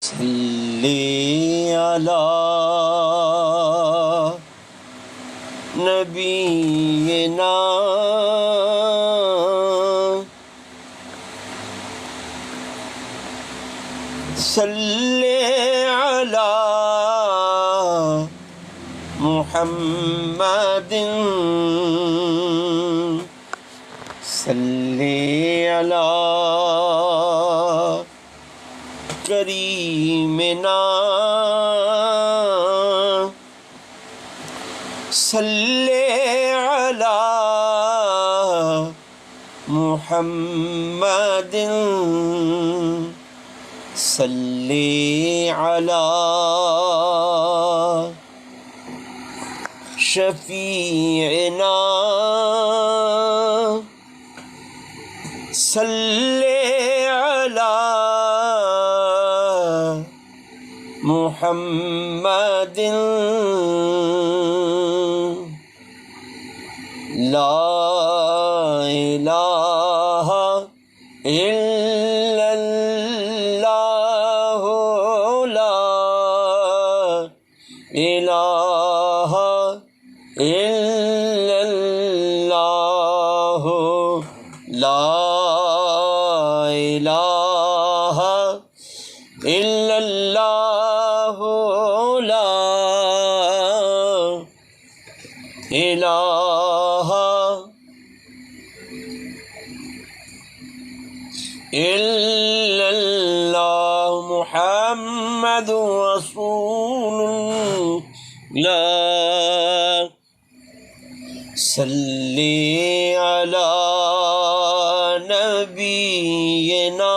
صلی علی نبینا صلی علی محمد صلی علی کریمنا صلی علی محمد صلی علی شفیعنا صلی علی محمد لا الہ الا اللہ لا الہ الا اللہ لا الہ الا اللہ لا الہ الا اللہ محمد رسول اللہ صلی علی نبینا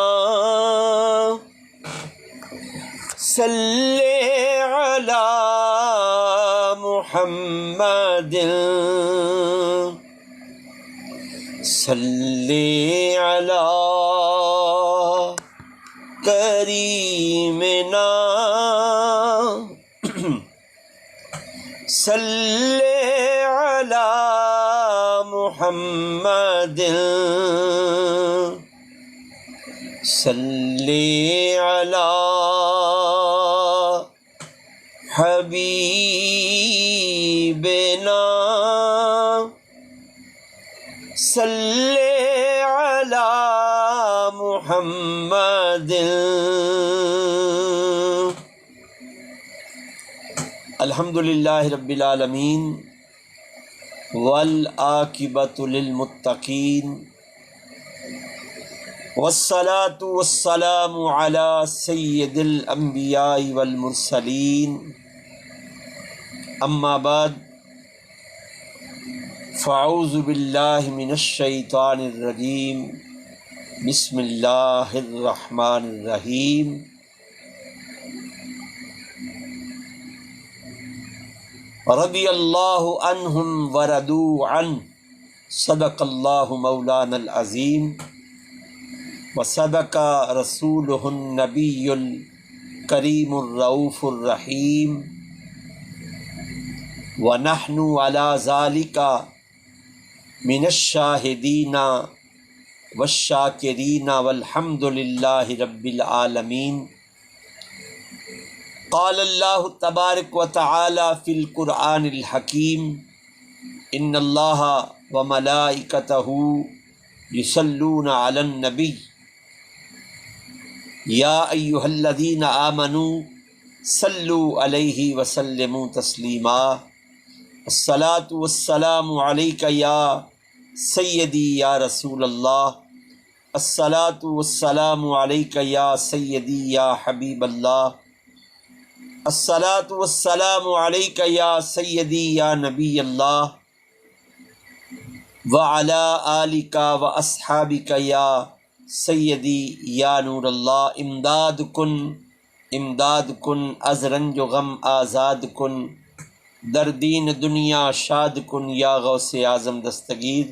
صلی علی محمد صلی علی کریمنا صلی علی محمد صلی علی حبیبنا صلی علی محمد الحمدللہ رب العالمین والعاقبۃ للمتقین والصلاة والسلام علی سید الانبیاء والمرسلین اما بعد فاعوذ باللہ من الشیطان الرجیم بسم اللہ الرحمن الرحیم رضی اللہ عنہم ورضوا عنہ صدق اللہ مولانا العظیم وصدق رسولہ النبی الکریم الرؤوف الرحیم ونحن علی ذالک من الشاہدین والشاکرین والحمد للہ رب العالمین قال اللہ تبارک و تعالی فی القرآن الحکیم ان اللہ وملائکتہ یصلون علی النبی یا ایہا الذین آمنوا صلوا علیہ وسلموا تسلیما الصلاۃ والسلام علیک یا سیدی یا رسول اللہ الصلاۃ والسلام علیک یا سیدی یا حبیب اللہ الصلاۃ والسلام علیک یا سیدی یا نبی اللہ وعلی آلک واصحابک یا سیدی یا نور اللہ امداد کن از رنج و غم آزاد کن در دین دنیا شاد کن یا غوث اعظم دستگیر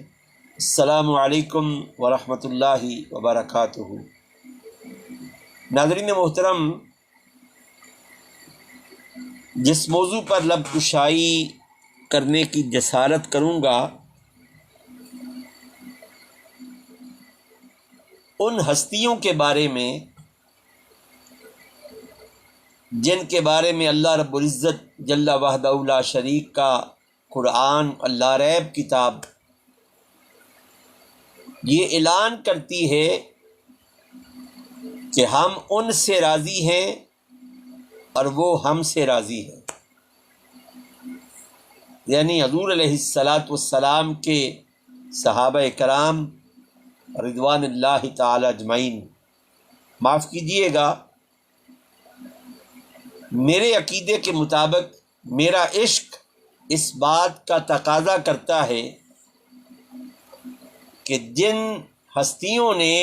السلام علیکم ورحمۃ اللہ وبرکاتہ۔ ناظرین محترم، جس موضوع پر لب کشائی کرنے کی جسارت کروں گا ان ہستیوں کے بارے میں جن کے بارے میں اللہ رب العزت جل وحدہ لا شریک کا قرآن لا ریب کتاب یہ اعلان کرتی ہے کہ ہم ان سے راضی ہیں اور وہ ہم سے راضی ہیں، یعنی حضور علیہ الصلاۃ والسلام کے صحابہ کرام رضوان اللہ تعالی اجمعین، معاف کیجیے گا، میرے عقیدے کے مطابق میرا عشق اس بات کا تقاضا کرتا ہے کہ جن ہستیوں نے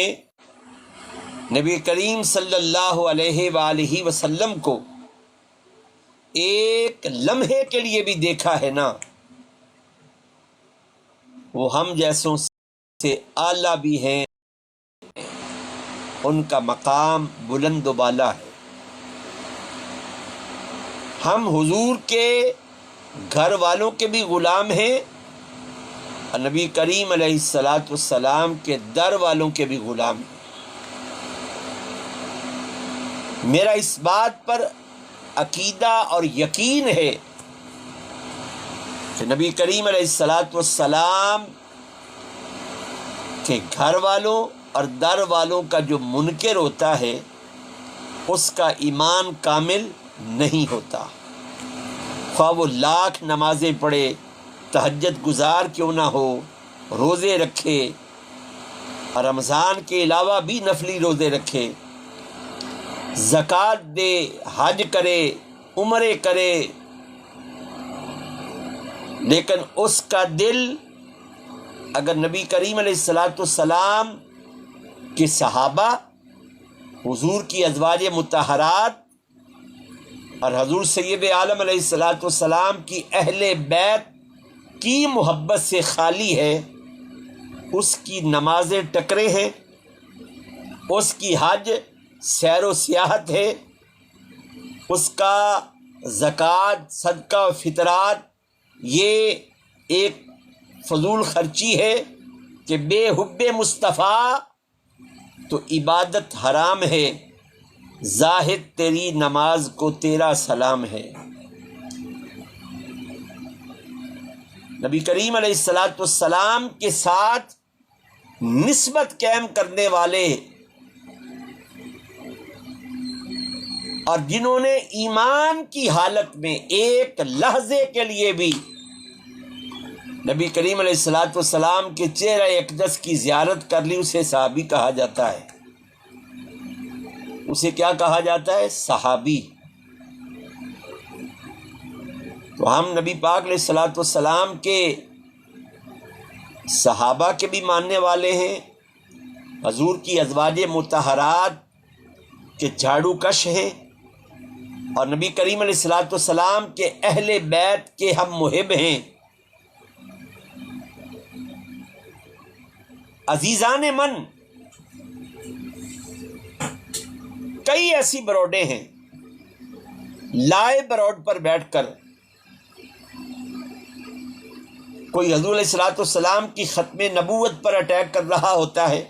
نبی کریم صلی اللہ علیہ وآلہ وسلم کو ایک لمحے کے لیے بھی دیکھا ہے نا، وہ ہم جیسوں سے اعلیٰ بھی ہیں، ان کا مقام بلند و بالا ہے۔ ہم حضور کے گھر والوں کے بھی غلام ہیں اور نبی کریم علیہ الصلاۃ والسلام کے در والوں کے بھی غلام ہیں۔ میرا اس بات پر عقیدہ اور یقین ہے کہ نبی کریم علیہ الصلاۃ والسلام کے گھر والوں اور در والوں کا جو منکر ہوتا ہے اس کا ایمان کامل نہیں ہوتا، خواہ وہ لاکھ نمازیں پڑھے، تہجد گزار کیوں نہ ہو، روزے رکھے اور رمضان کے علاوہ بھی نفلی روزے رکھے، زکوٰۃ دے، حج کرے، عمرے کرے، لیکن اس کا دل اگر نبی کریم علیہ الصلاۃ والسلام کے صحابہ، حضور کی ازواج مطہرات اور حضور سید عالم علیہ الصلاۃ والسلام کی اہل بیت کی محبت سے خالی ہے، اس کی نمازیں ٹکرے ہیں، اس کی حج سیر و سیاحت ہے، اس کا زکوٰۃ، صدقہ و فطرات یہ ایک فضول خرچی ہے کہ بے حب مصطفیٰ تو عبادت حرام ہے، زاہد تیری نماز کو تیرا سلام ہے۔ نبی کریم علیہ الصلاۃ والسلام کے ساتھ نسبت قائم کرنے والے اور جنہوں نے ایمان کی حالت میں ایک لحظے کے لیے بھی نبی کریم علیہ الصلاۃ والسلام کے چہرہ اقدس کی زیارت کر لی، اسے صحابی کہا جاتا ہے۔ اسے کیا کہا جاتا ہے؟ صحابی۔ تو ہم نبی پاک علیہ الصلاۃ والسلام کے صحابہ کے بھی ماننے والے ہیں، حضور کی ازواج مطہرات کے جھاڑو کش ہیں، اور نبی کریم علیہ الصلاۃ والسلام کے اہل بیت کے ہم محب ہیں۔ عزیزان من، کئی ایسی بروڈیں ہیں لائے بروڈ پر بیٹھ کر کوئی حضور علیہ الصلاۃ والسلام کی ختم نبوت پر اٹیک کر رہا ہوتا ہے،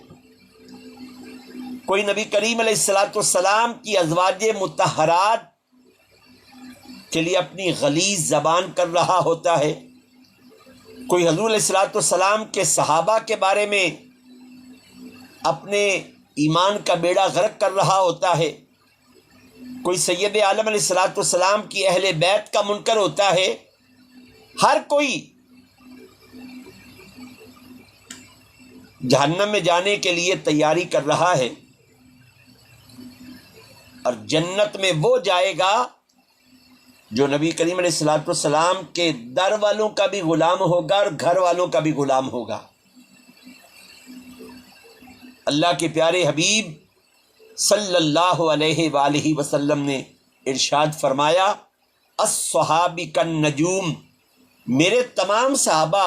کوئی نبی کریم علیہ الصلاۃ والسلام کی ازواج مطہرات کے لیے اپنی غلیظ زبان کر رہا ہوتا ہے، کوئی حضور علیہ الصلاۃ والسلام کے صحابہ کے بارے میں اپنے ایمان کا بیڑا غرق کر رہا ہوتا ہے، کوئی سید عالم علیہ الصلاۃ والسلام کی اہل بیت کا منکر ہوتا ہے۔ ہر کوئی جہنم میں جانے کے لیے تیاری کر رہا ہے، اور جنت میں وہ جائے گا جو نبی کریم علیہ الصلاۃ والسلام کے در والوں کا بھی غلام ہوگا اور گھر والوں کا بھی غلام ہوگا۔ اللہ کے پیارے حبیب صلی اللہ علیہ وآلہ وسلم نے ارشاد فرمایا، الصحابی کالنجوم، میرے تمام صحابہ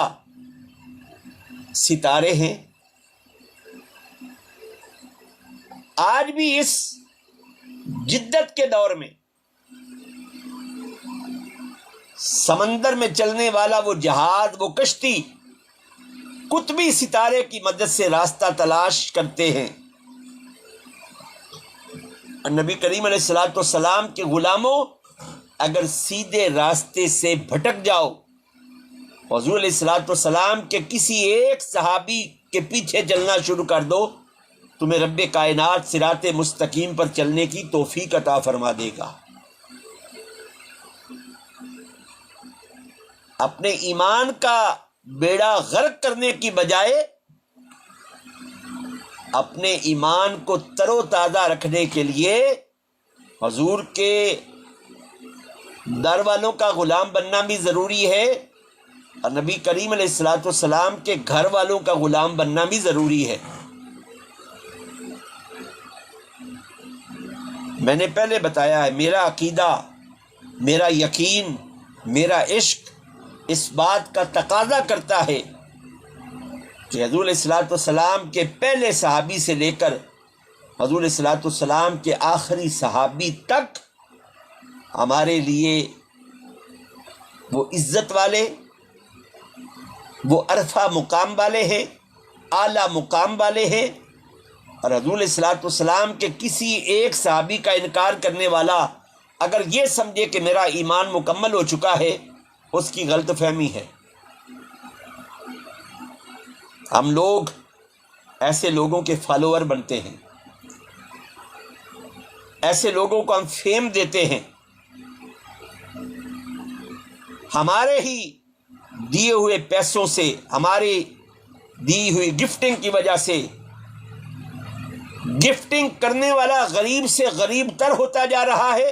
ستارے ہیں۔ آج بھی اس جدت کے دور میں سمندر میں چلنے والا وہ جہاز، وہ کشتی قطبی ستارے کی مدد سے راستہ تلاش کرتے ہیں۔ نبی کریم علیہ الصلوۃ والسلام کے غلاموں، اگر سیدھے راستے سے بھٹک جاؤ، حضور علیہ الصلوۃ والسلام کے کسی ایک صحابی کے پیچھے چلنا شروع کر دو، تمہیں رب کائنات صراط مستقیم پر چلنے کی توفیق عطا فرما دے گا۔ اپنے ایمان کا بیڑا غرق کرنے کی بجائے اپنے ایمان کو تر و تازہ رکھنے کے لیے حضور کے در والوں کا غلام بننا بھی ضروری ہے، اور نبی کریم علیہ الصلوۃ والسلام کے گھر والوں کا غلام بننا بھی ضروری ہے۔ میں نے پہلے بتایا ہے، میرا عقیدہ، میرا یقین، میرا عشق اس بات کا تقاضا کرتا ہے کہ حضور علیہ الصلوۃ والسلام کے پہلے صحابی سے لے کر حضور علیہ الصلوۃ والسلام کے آخری صحابی تک ہمارے لیے وہ عزت والے، وہ عرفہ مقام والے ہیں، اعلیٰ مقام والے ہیں، اور حضور علیہ الصلوۃ والسلام کے کسی ایک صحابی کا انکار کرنے والا اگر یہ سمجھے کہ میرا ایمان مکمل ہو چکا ہے، اس کی غلط فہمی ہے۔ ہم لوگ ایسے لوگوں کے فالوور بنتے ہیں، ایسے لوگوں کو ہم فیم دیتے ہیں، ہمارے ہی دیے ہوئے پیسوں سے، ہماری دی ہوئی گفٹنگ کی وجہ سے گفٹنگ کرنے والا غریب سے غریب تر ہوتا جا رہا ہے،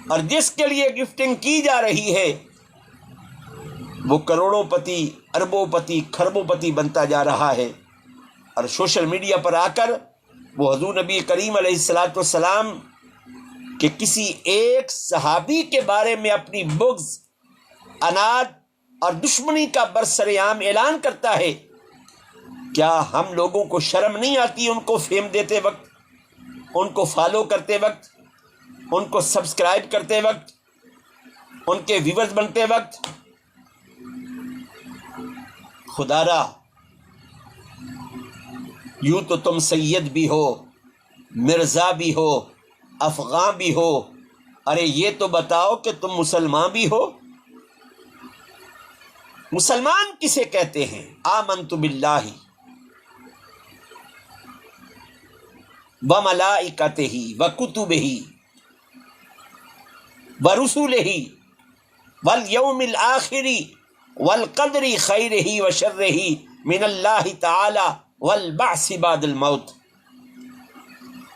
اور جس کے لیے گفٹنگ کی جا رہی ہے وہ کروڑوں پتی، اربوں پتی، کھربوں پتی بنتا جا رہا ہے، اور سوشل میڈیا پر آ کر وہ حضور نبی کریم علیہ الصلوۃ والسلام کہ کسی ایک صحابی کے بارے میں اپنی بغض، عناد اور دشمنی کا برسر عام اعلان کرتا ہے۔ کیا ہم لوگوں کو شرم نہیں آتی ان کو فیم دیتے وقت، ان کو فالو کرتے وقت، ان کو سبسکرائب کرتے وقت، ان کے ویورز بنتے وقت؟ خدا را، یوں تو تم سید بھی ہو، مرزا بھی ہو، افغاں بھی ہو، ارے یہ تو بتاؤ کہ تم مسلمان بھی ہو۔ مسلمان کسے کہتے ہیں؟ آمنت باللہ وملائکتہ وکتبہ ورسلہ والیوم الآخر والقدر خیرہ وشرہ من اللہ تعالی والبعث بعد الموت۔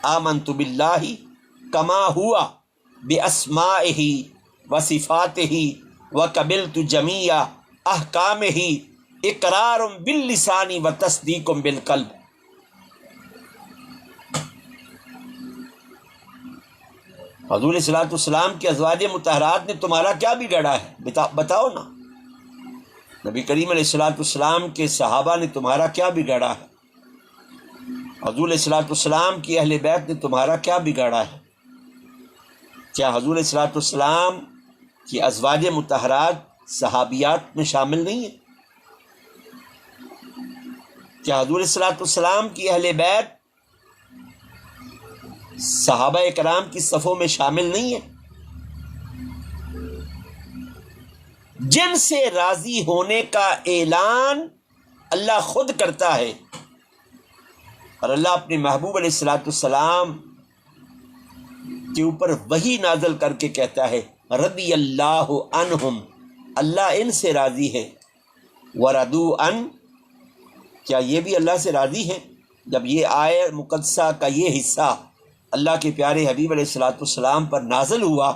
آمنت باللہ کما ہوا باسمائہ وصفاتہ وقبلت جمیع احکامہ اقرار باللسان وتصدیق بالقلب۔ حضور علیہ الصلوۃ والسلام کے ازواج مطہرات نے تمہارا کیا بگاڑا ہے؟ بتاؤ نا۔ نبی کریم علیہ الصلوۃ والسلام کے صحابہ نے تمہارا کیا بگاڑا ہے؟ حضور علیہ الصلوۃ والسلام کی اہل بیت نے تمہارا کیا بگاڑا ہے؟ کیا حضور علیہ الصلوۃ والسلام کی ازواج مطہرات صحابیات میں شامل نہیں ہیں؟ کیا حضور علیہ الصلوۃ والسلام کی اہل بیت صحابہ کرام کی صفوں میں شامل نہیں ہیں؟ جن سے راضی ہونے کا اعلان اللہ خود کرتا ہے، اور اللہ اپنے محبوب علیہ الصلوۃ والسلام کے اوپر وحی نازل کر کے کہتا ہے رضی اللہ عنہم، اللہ ان سے راضی ہے، ورضوا عن، کیا یہ بھی اللہ سے راضی ہیں؟ جب یہ آیہ مقدسہ کا یہ حصہ اللہ کے پیارے حبیب علیہ الصلوۃ والسلام پر نازل ہوا،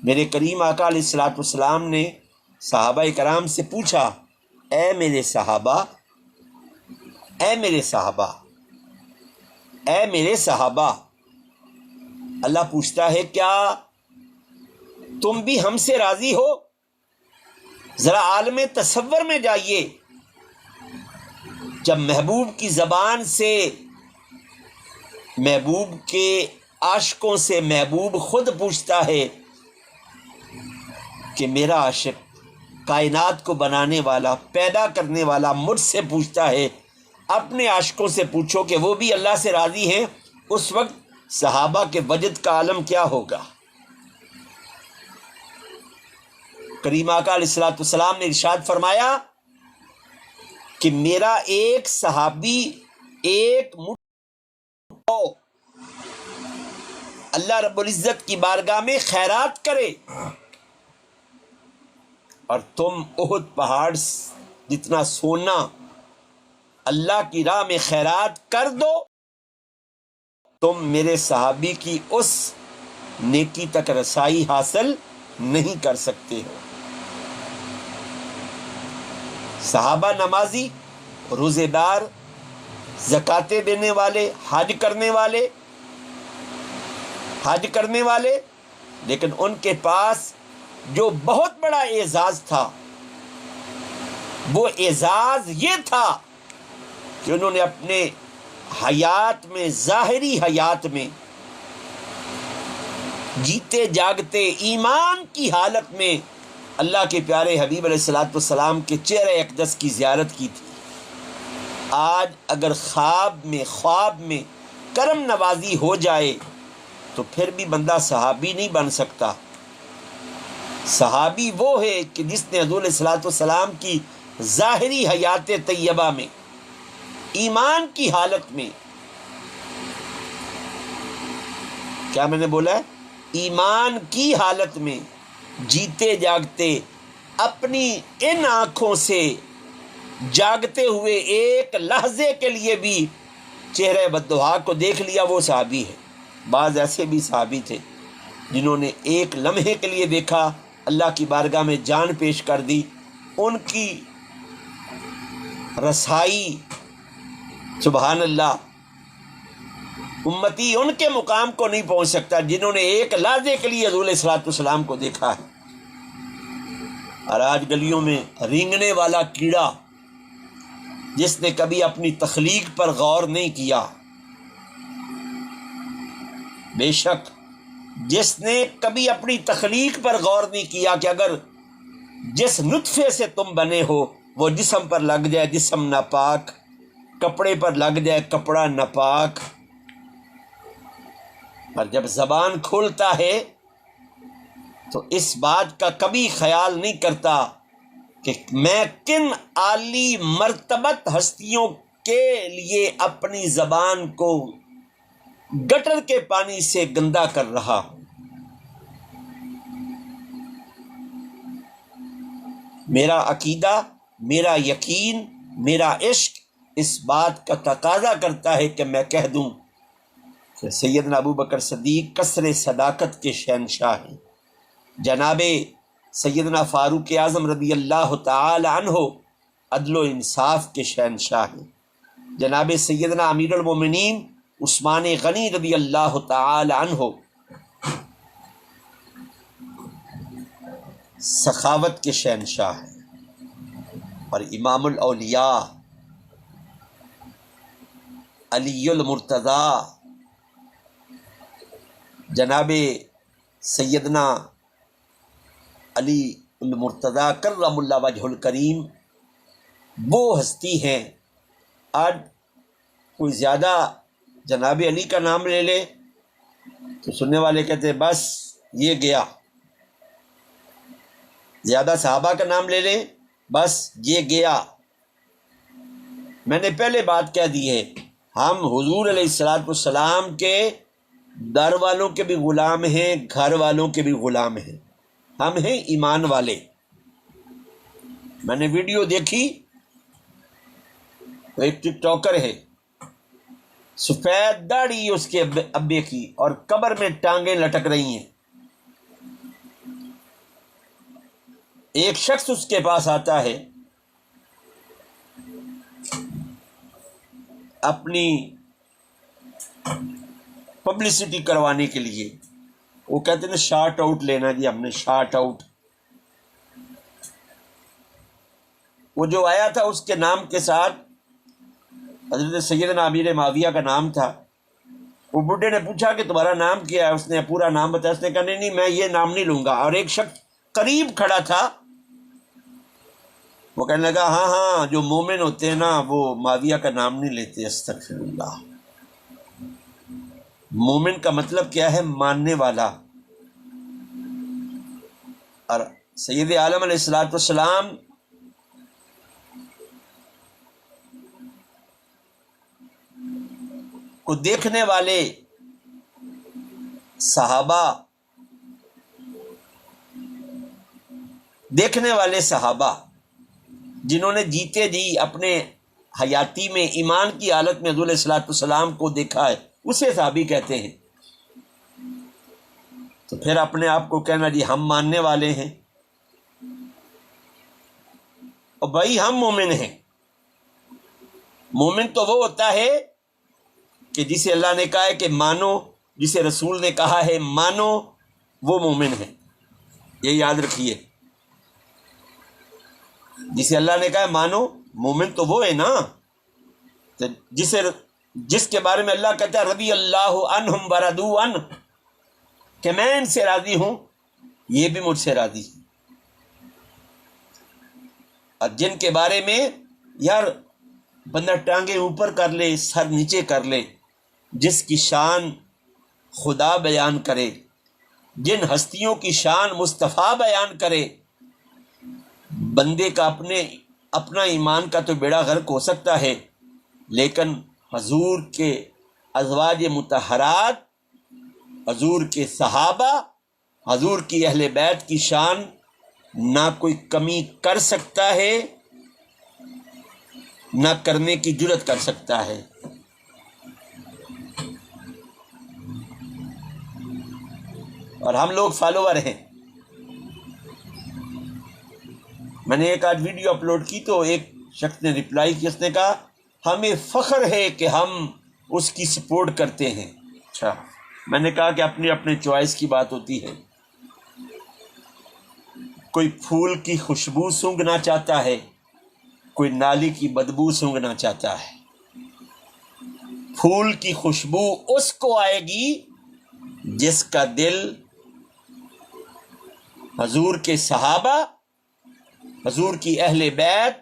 میرے کریم آقا علیہ الصلوۃ والسلام نے صحابہ کرام سے پوچھا، اے میرے صحابہ، اے میرے صحابہ، اے میرے صحابہ، اللہ پوچھتا ہے کیا تم بھی ہم سے راضی ہو؟ ذرا عالم تصور میں جائیے، جب محبوب کی زبان سے، محبوب کے عاشقوں سے محبوب خود پوچھتا ہے کہ میرا عاشق، کائنات کو بنانے والا، پیدا کرنے والا مجھ سے پوچھتا ہے اپنے عاشقوں سے پوچھو کہ وہ بھی اللہ سے راضی ہیں، اس وقت صحابہ کے وجد کا عالم کیا ہوگا؟ کریم آقا علیہ الصلوۃ والسلام نے ارشاد فرمایا کہ میرا ایک صحابی ایک مٹھو اللہ رب العزت کی بارگاہ میں خیرات کرے اور تم احد پہاڑ جتنا سونا اللہ کی راہ میں خیرات کر دو، تم میرے صحابی کی اس نیکی تک رسائی حاصل نہیں کر سکتے ہو۔ صحابہ نمازی، روزے دار، زکاتیں دینے والے، حج کرنے والے، لیکن ان کے پاس جو بہت بڑا اعزاز تھا وہ اعزاز یہ تھا کہ انہوں نے اپنے حیات میں، ظاہری حیات میں، جیتے جاگتے ایمان کی حالت میں اللہ کے پیارے حبیب علیہ الصلوۃ والسلام کے چہرہ اقدس کی زیارت کی تھی۔ آج اگر خواب میں کرم نوازی ہو جائے تو پھر بھی بندہ صحابی نہیں بن سکتا۔ صحابی وہ ہے کہ جس نے حضور علیہ الصلوۃ والسلام کی ظاہری حیات طیبہ میں، ایمان کی حالت میں، کیا میں نے بولا ہے؟ ایمان کی حالت میں جیتے جاگتے اپنی ان آنکھوں سے جاگتے ہوئے ایک لحظے کے لیے بھی چہرہ بددعا کو دیکھ لیا، وہ صحابی ہے۔ بعض ایسے بھی صحابی تھے جنہوں نے ایک لمحے کے لیے دیکھا، اللہ کی بارگاہ میں جان پیش کر دی، ان کی رسائی سبحان اللہ امتی ان کے مقام کو نہیں پہنچ سکتا جنہوں نے ایک لحظے کے لیے حضور علیہ الصلوۃ والسلام کو دیکھا ہے۔ اور آج گلیوں میں رینگنے والا کیڑا جس نے کبھی اپنی تخلیق پر غور نہیں کیا، بے شک جس نے کبھی اپنی تخلیق پر غور نہیں کیا کہ اگر جس نطفے سے تم بنے ہو وہ جسم پر لگ جائے جسم ناپاک، کپڑے پر لگ جائے کپڑا ناپاک، اور جب زبان کھولتا ہے تو اس بات کا کبھی خیال نہیں کرتا کہ میں کن عالی مرتبت ہستیوں کے لیے اپنی زبان کو گٹر کے پانی سے گندا کر رہا ہوں۔ میرا عقیدہ، میرا یقین، میرا عشق اس بات کا تقاضا کرتا ہے کہ میں کہہ دوں کہ سیدنا ابو بکر صدیق کثر صداقت کے شہنشاہ ہیں، جناب سیدنا فاروق اعظم رضی اللہ تعالی عنہ عدل و انصاف کے شہنشاہ ہیں، جناب سیدنا امیر المومنین عثمان غنی رضی اللہ تعالی عنہ سخاوت کے شہنشاہ ہیں، اور امام الاولیاء علی المرتضیٰ جناب سیدنا علی المرتضیٰ کرم اللہ وجہ الکریم وہ ہستی ہیں۔ آج کوئی زیادہ جناب علی کا نام لے لے تو سننے والے کہتے ہیں بس یہ گیا، زیادہ صحابہ کا نام لے لیں بس یہ گیا۔ میں نے پہلے بات کہہ دی ہے، ہم حضور علیہ الصلوۃ والسلام کے در والوں کے بھی غلام ہیں، گھر والوں کے بھی غلام ہیں، ہم ہیں ایمان والے۔ میں نے ویڈیو دیکھی، تو ایک ٹک ٹاکر ہے، سفید داڑھی اس کے ابے کی اور قبر میں ٹانگیں لٹک رہی ہیں۔ ایک شخص اس کے پاس آتا ہے اپنی پبلسٹی کروانے کے لیے، وہ کہتے ہیں شارٹ آؤٹ لینا جی، ہم نے شارٹ آؤٹ۔ وہ جو آیا تھا اس کے نام کے ساتھ حضرت سیدنا امیر معاویہ کا نام تھا۔ وہ بڈھے نے پوچھا کہ تمہارا نام کیا ہے؟ اس نے پورا نام بتایا۔ اس نے کہا نہیں میں یہ نام نہیں لوں گا۔ اور ایک شخص قریب کھڑا تھا، وہ کہنے لگا ہاں جو مومن ہوتے ہیں نا وہ معاویہ کا نام نہیں لیتے، استغفر اللہ۔ مومن کا مطلب کیا ہے؟ ماننے والا. اور سید عالم علیہ الصلوۃ والسلام کو دیکھنے والے صحابہ جنہوں نے جیتے جی اپنے حیاتی میں ایمان کی حالت میں حضور علیہ الصلوۃ والسلام کو دیکھا ہے، اسے صحابی کہتے ہیں. تو پھر اپنے آپ کو کہنا جی ہم ماننے والے ہیں، اور بھائی ہم مومن ہیں. مومن تو وہ ہوتا ہے کہ جسے اللہ نے کہا ہے کہ مانو، جسے رسول نے کہا ہے مانو، وہ مومن ہے. یہ یاد رکھیے، جسے اللہ نے کہا ہے مانو، مومن تو وہ ہے نا. تو جس کے بارے میں اللہ کہتا ہے رضی اللہ عنہم ورضوا عنہ، کہ میں ان سے راضی ہوں، یہ بھی مجھ سے راضی. اور جن کے بارے میں یار بندہ ٹانگیں اوپر کر لے سر نیچے کر لے، جس کی شان خدا بیان کرے، جن ہستیوں کی شان مصطفیٰ بیان کرے، بندے کا اپنا ایمان کا تو بیڑا غرق ہو سکتا ہے، لیکن حضور کے ازواج مطہرات، حضور کے صحابہ، حضور کی اہل بیت کی شان نہ کوئی کمی کر سکتا ہے، نہ کرنے کی جرت کر سکتا ہے. اور ہم لوگ فالوور ہیں. میں نے ایک آج ویڈیو اپلوڈ کی تو ایک شخص نے رپلائی کی، اس نے کہا ہمیں فخر ہے کہ ہم اس کی سپورٹ کرتے ہیں. اچھا، میں نے کہا کہ اپنی اپنے چوائس کی بات ہوتی ہے. کوئی پھول کی خوشبو سونگھنا چاہتا ہے، کوئی نالی کی بدبو سونگھنا چاہتا ہے. پھول کی خوشبو اس کو آئے گی جس کا دل حضور کے صحابہ، حضور کی اہل بیت،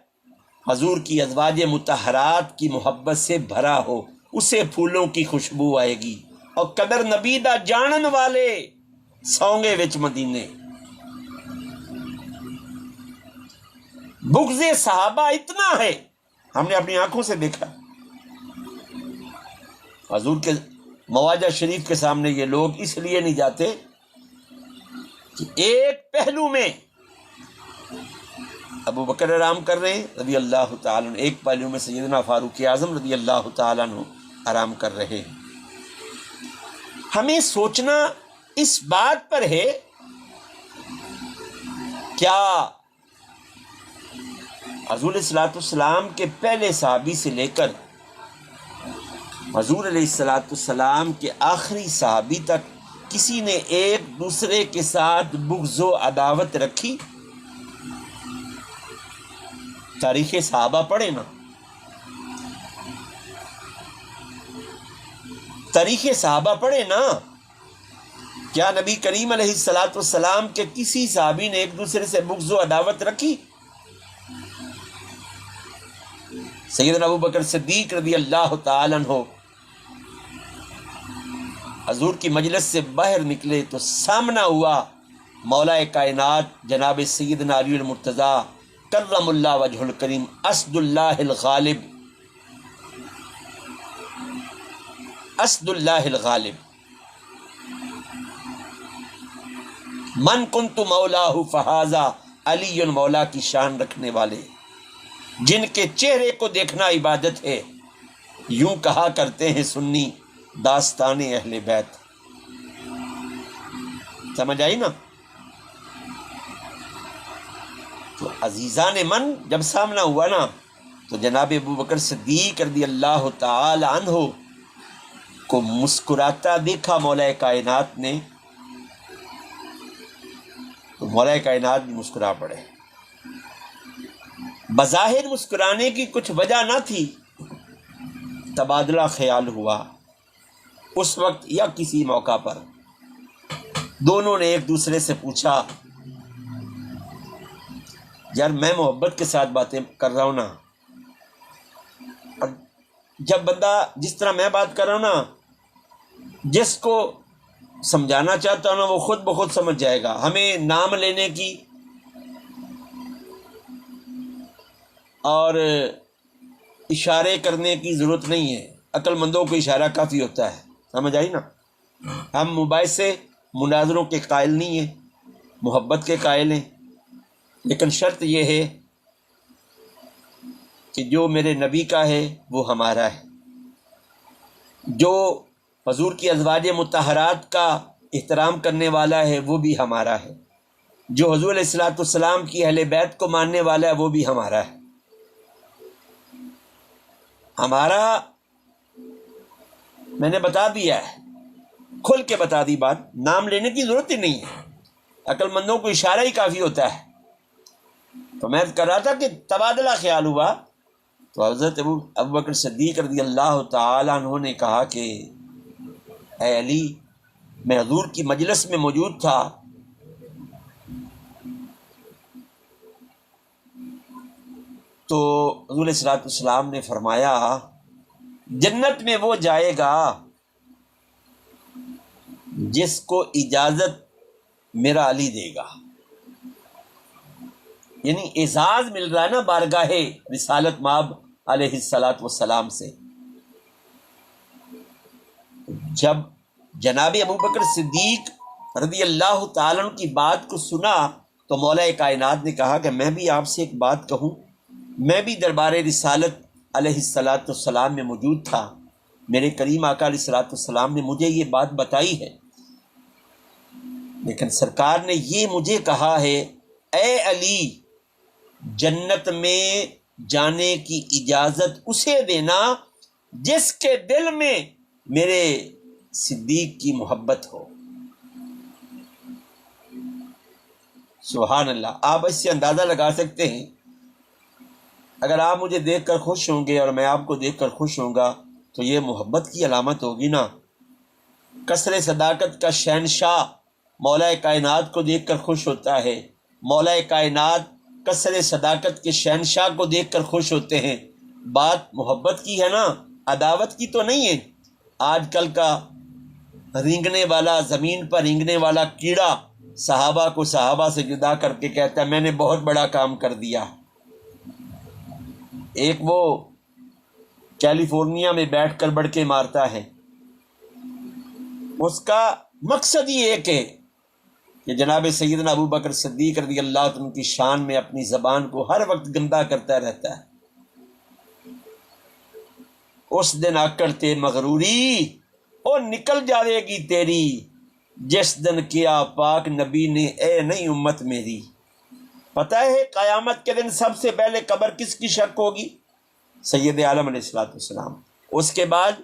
حضور کی ازواج مطہرات کی محبت سے بھرا ہو، اسے پھولوں کی خوشبو آئے گی. اور قدر نبی دا جانن والے سونگے وچ مدینے. بغض صحابہ اتنا ہے، ہم نے اپنی آنکھوں سے دیکھا. حضور کے مواجہ شریف کے سامنے یہ لوگ اس لیے نہیں جاتے کہ ایک پہلو میں ابو بکر آرام کر رہے ہیں رضی اللہ تعالیٰ عنہ، ایک پہلو میں سیدنا فاروق اعظم رضی اللہ تعالیٰ عنہ آرام کر رہے ہیں. ہمیں سوچنا اس بات پر ہے کیا حضور علیہ الصلوۃ والسلام کے پہلے صحابی سے لے کر حضور علیہ الصلوۃ والسلام کے آخری صحابی تک کسی نے ایک دوسرے کے ساتھ بغض و عداوت رکھی؟ تاریخ صحابہ پڑھے نا، تاریخ صحابہ پڑھے نا. کیا نبی کریم علیہ الصلوۃ والسلام کے کسی صحابی نے ایک دوسرے سے بغض و عداوت رکھی؟ سیدنا ابو بکر صدیق رضی اللہ تعالیٰ عنہ حضور کی مجلس سے باہر نکلے تو سامنا ہوا مولا کائنات جناب سیدنا علی المرتضیٰ کرم اللہ وجہ الکریم، اسد اللہ الغالب، اسد اللہ الغالب، من کنت مولاہ فہذا علی، مولا کی شان رکھنے والے، جن کے چہرے کو دیکھنا عبادت ہے. یوں کہا کرتے ہیں سنی داستان اہل بیت. سمجھ آئی نا؟ تو عزیزان من جب سامنا ہوا نا تو جناب ابو بکر صدیق رضی اللہ تعالی عنہ کو مسکراتا دیکھا مولا کائنات نے، تو مولا کائنات بھی مسکرا پڑے. بظاہر مسکرانے کی کچھ وجہ نہ تھی، تبادلہ خیال ہوا اس وقت یا کسی موقع پر. دونوں نے ایک دوسرے سے پوچھا یار میں محبت کے ساتھ باتیں کر رہا ہوں نا، اور جب بندہ جس طرح میں بات کر رہا ہوں نا جس کو سمجھانا چاہتا ہوں نا وہ خود بخود سمجھ جائے گا. ہمیں نام لینے کی اور اشارے کرنے کی ضرورت نہیں ہے. عقل مندوں کو اشارہ کافی ہوتا ہے. سمجھ آئی نا؟ ہم مباحث سے مناظروں کے قائل نہیں ہیں، محبت کے قائل ہیں، لیکن شرط یہ ہے کہ جو میرے نبی کا ہے وہ ہمارا ہے، جو حضور کی ازواج مطہرات کا احترام کرنے والا ہے وہ بھی ہمارا ہے، جو حضور علیہ الصلوۃ والسلام کی اہل بیت کو ماننے والا ہے وہ بھی ہمارا ہے. ہمارا میں نے بتا دیا ہے، کھل کے بتا دی بات، نام لینے کی ضرورت ہی نہیں ہے. عقل مندوں کو اشارہ ہی کافی ہوتا ہے. تو میں کر رہا تھا کہ تبادلہ خیال ہوا تو حضرت ابو بکر صدیق رضی اللہ تعالیٰ عنہ نے کہا کہ اے علی، میں حضور کی مجلس میں موجود تھا تو حضور علیہ الصلوۃ والسلام نے فرمایا جنت میں وہ جائے گا جس کو اجازت میرا علی دے گا. یعنی اعزاز مل رہا ہے نا بارگاہ رسالت مآب علیہ الصلوۃ والسلام سے. جب جناب ابو بکر صدیق رضی اللہ تعالیٰ عنہ کی بات کو سنا تو مولا کائنات نے کہا کہ میں بھی آپ سے ایک بات کہوں. میں بھی دربار رسالت علیہ الصلوۃ والسلام میں موجود تھا، میرے کریم آقا علیہ الصلوۃ والسلام نے مجھے یہ بات بتائی ہے، لیکن سرکار نے یہ مجھے کہا ہے اے علی، جنت میں جانے کی اجازت اسے دینا جس کے دل میں میرے صدیق کی محبت ہو. سبحان اللہ. آپ اس سے اندازہ لگا سکتے ہیں، اگر آپ مجھے دیکھ کر خوش ہوں گے اور میں آپ کو دیکھ کر خوش ہوں گا تو یہ محبت کی علامت ہوگی نا. کثر صداقت کا شہنشاہ مولا کائنات کو دیکھ کر خوش ہوتا ہے، مولا کائنات کثر صداقت کے شہنشاہ کو دیکھ کر خوش ہوتے ہیں. بات محبت کی ہے نا، عداوت کی تو نہیں ہے. آج کل کا رینگنے والا، زمین پر رینگنے والا کیڑا صحابہ کو صحابہ سے جدا کر کے کہتا ہے میں نے بہت بڑا کام کر دیا. ایک وہ کیلیفورنیا میں بیٹھ کر بڑکے مارتا ہے، اس کا مقصد ہی ایک ہے کہ جناب سیدنا ابو بکر صدیق رضی اللہ عنہ کی شان میں اپنی زبان کو ہر وقت گندا کرتا رہتا ہے. اس دن آکڑ تے مغروری او نکل جاوے گی تیری، جس دن کیا پاک نبی نے اے نہیں امت میری. پتہ ہے قیامت کے دن سب سے پہلے قبر کس کی شک ہوگی؟ سید عالم علیہ الصلوۃ والسلام، اس کے بعد